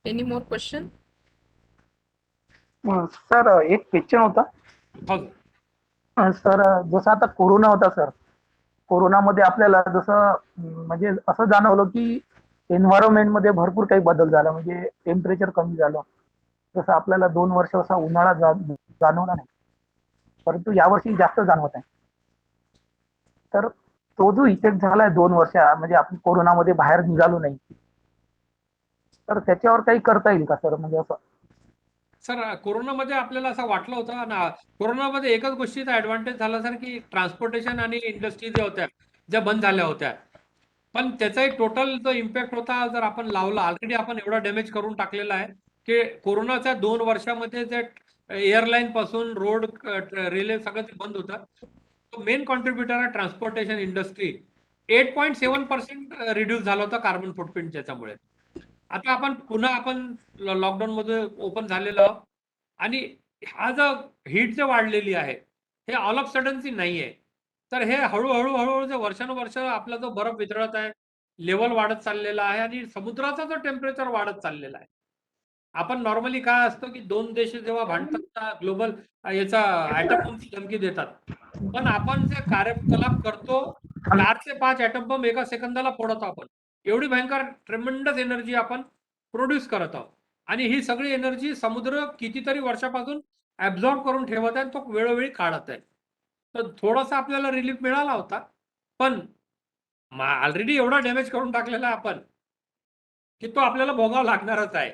Any more question? सर एक क्वेश्चन होता. हो सर जसं आता कोरोना होता सर, कोरोनामध्ये आपल्याला जसं म्हणजे असं जाणवलं की एन्व्हायरमेंटमध्ये भरपूर काही बदल झाला, म्हणजे टेम्परेचर कमी झालं. जसं आपल्याला 2 वर्ष असा उन्हाळा जाणवला नाही, परंतु यावर्षी जास्त जाणवत आहे. तर तो जो इफेक्ट झालाय 2 वर्ष, म्हणजे आपण कोरोनामध्ये बाहेर निघालो नाही, तर त्याच्यावर काही करता येईल का सर? म्हणजे असं सर, कोरोनामध्ये आपल्याला असं वाटलं होतं ना, कोरोनामध्ये एकच गोष्टीचा ॲडव्हान्टेज झाला सर, की ट्रान्सपोर्टेशन आणि इंडस्ट्री ज्या होत्या, ज्या बंद झाल्या होत्या. पण त्याचा एक टोटल जो इम्पॅक्ट होता जर आपण लावला, ऑलरेडी आपण एवढा डॅमेज करून टाकलेला आहे की कोरोनाच्या 2 वर्षामध्ये जे एअरलाईन पासून रोड रेल्वे सगळं ते बंद होतं. मेन कॉन्ट्रीब्युटर आहे ट्रान्सपोर्टेशन इंडस्ट्री. 8.7% रिड्यूस झाला होता कार्बन फुटप्रिंट त्याच्यामुळे. आता आपण पुन्हा लॉकडाऊन मध्ये ओपन झालेलो आहोत आणि हा जो हीट जे वाढलेली आहे हे ऑल ऑफ सडनची नाही आहे. तर हे हळूहळू जे वर्षानुवर्ष आपला जो बर्फ वितळत आहे, लेवल वाढत चाललेला आहे आणि समुद्राचा जो टेम्परेचर वाढत चाललेला आहे. आपण नॉर्मली काय असतं की 2 देश जेव्हा भांडतात ग्लोबल याचा ॲटम बॉम्बची धमकी देतात. पण आपण जे कार्यकलाप करतो 4 ते 5 ॲटम बॉम्ब एका सेकंदाला फोडत आपण. एवढी भयंकर ट्रेमेंडस एनर्जी आपण प्रोड्यूस करत आहोत. आणि ही सगळी एनर्जी समुद्र कितीतरी वर्षापासून ॲब्झॉर्ब करून ठेवत आहे आणि तो वेळोवेळी काढत आहे. तर थोडासा आपल्याला रिलीफ मिळाला होता. पण ऑलरेडी एवढा डॅमेज करून टाकलेला आहे आपण की तो आपल्याला भोगावा लागणारच आहे.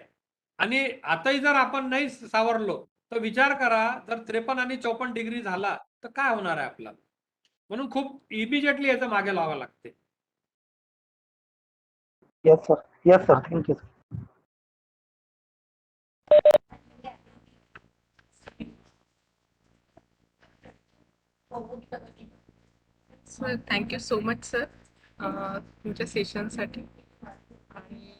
आणि आताही जर आपण नाही सावरलो तर विचार करा जर 53 आणि 54 डिग्री झाला तर काय होणार आहे आपलं. म्हणून खूप इमिजिएटली याचं मागे लावावं लागते. Yes sir thank you. Sir thank you so much sir तुमच्या सेशनसाठी आणि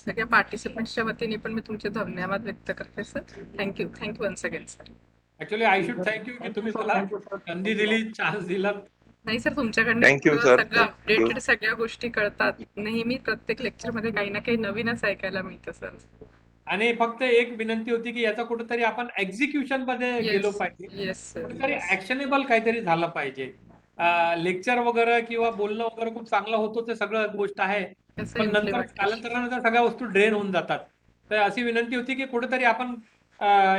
सगळ्या पार्टिसिपंट्सच्या वतीने पण मी तुमचे धन्यवाद व्यक्त करते sir. Thank you once again sir. Actually I should thank you की तुम्ही मला संधी दिली, चान्स दिला. नाही सर तुमच्याकडनं Thank you, इतकं sir. सगळं Thank you. अपडेटेड सगळ्या गोष्टी कळतात. नेहमी प्रत्येक लेक्चर मध्ये काही ना काही नवीनच ऐकायला मिळतं सर. आणि फक्त एक विनंती होती की याचा कुठेतरी आपण एक्झिक्युशन मध्ये गेलो पाहिजे. Yes sir. कुठेतरी ऍक्शनेबल काहीतरी झालं पाहिजे. लेक्चर वगैरे किंवा बोलणं वगैरे खूप चांगलं होतं ते सगळं गोष्ट आहे. पण नंतर कालांतराने त्या सगळ्या वस्तू ड्रेन होऊन जातात. तर अशी विनंती होती की कुठेतरी आपण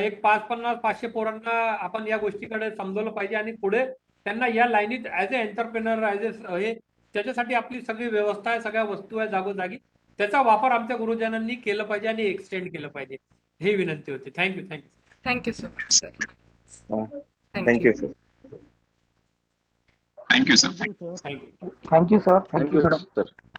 एक 550-500 पोरांना आपण या गोष्टीकडे समजवलं पाहिजे आणि पुढे त्यांना या लाईनीत ऍज अ एंटरप्रेनर हे त्याच्यासाठी आपली सगळी व्यवस्था आहे, सगळ्या वस्तू आहे जागोजागी. त्याचा वापर आमच्या गुरुजनांनी केलं पाहिजे आणि एक्सटेंड केलं पाहिजे. ही विनंती होती. Thank you. Thank you so much sir. Thank you, sir. Thank you, sir. Thank you. Thank you sir. Thank you sir.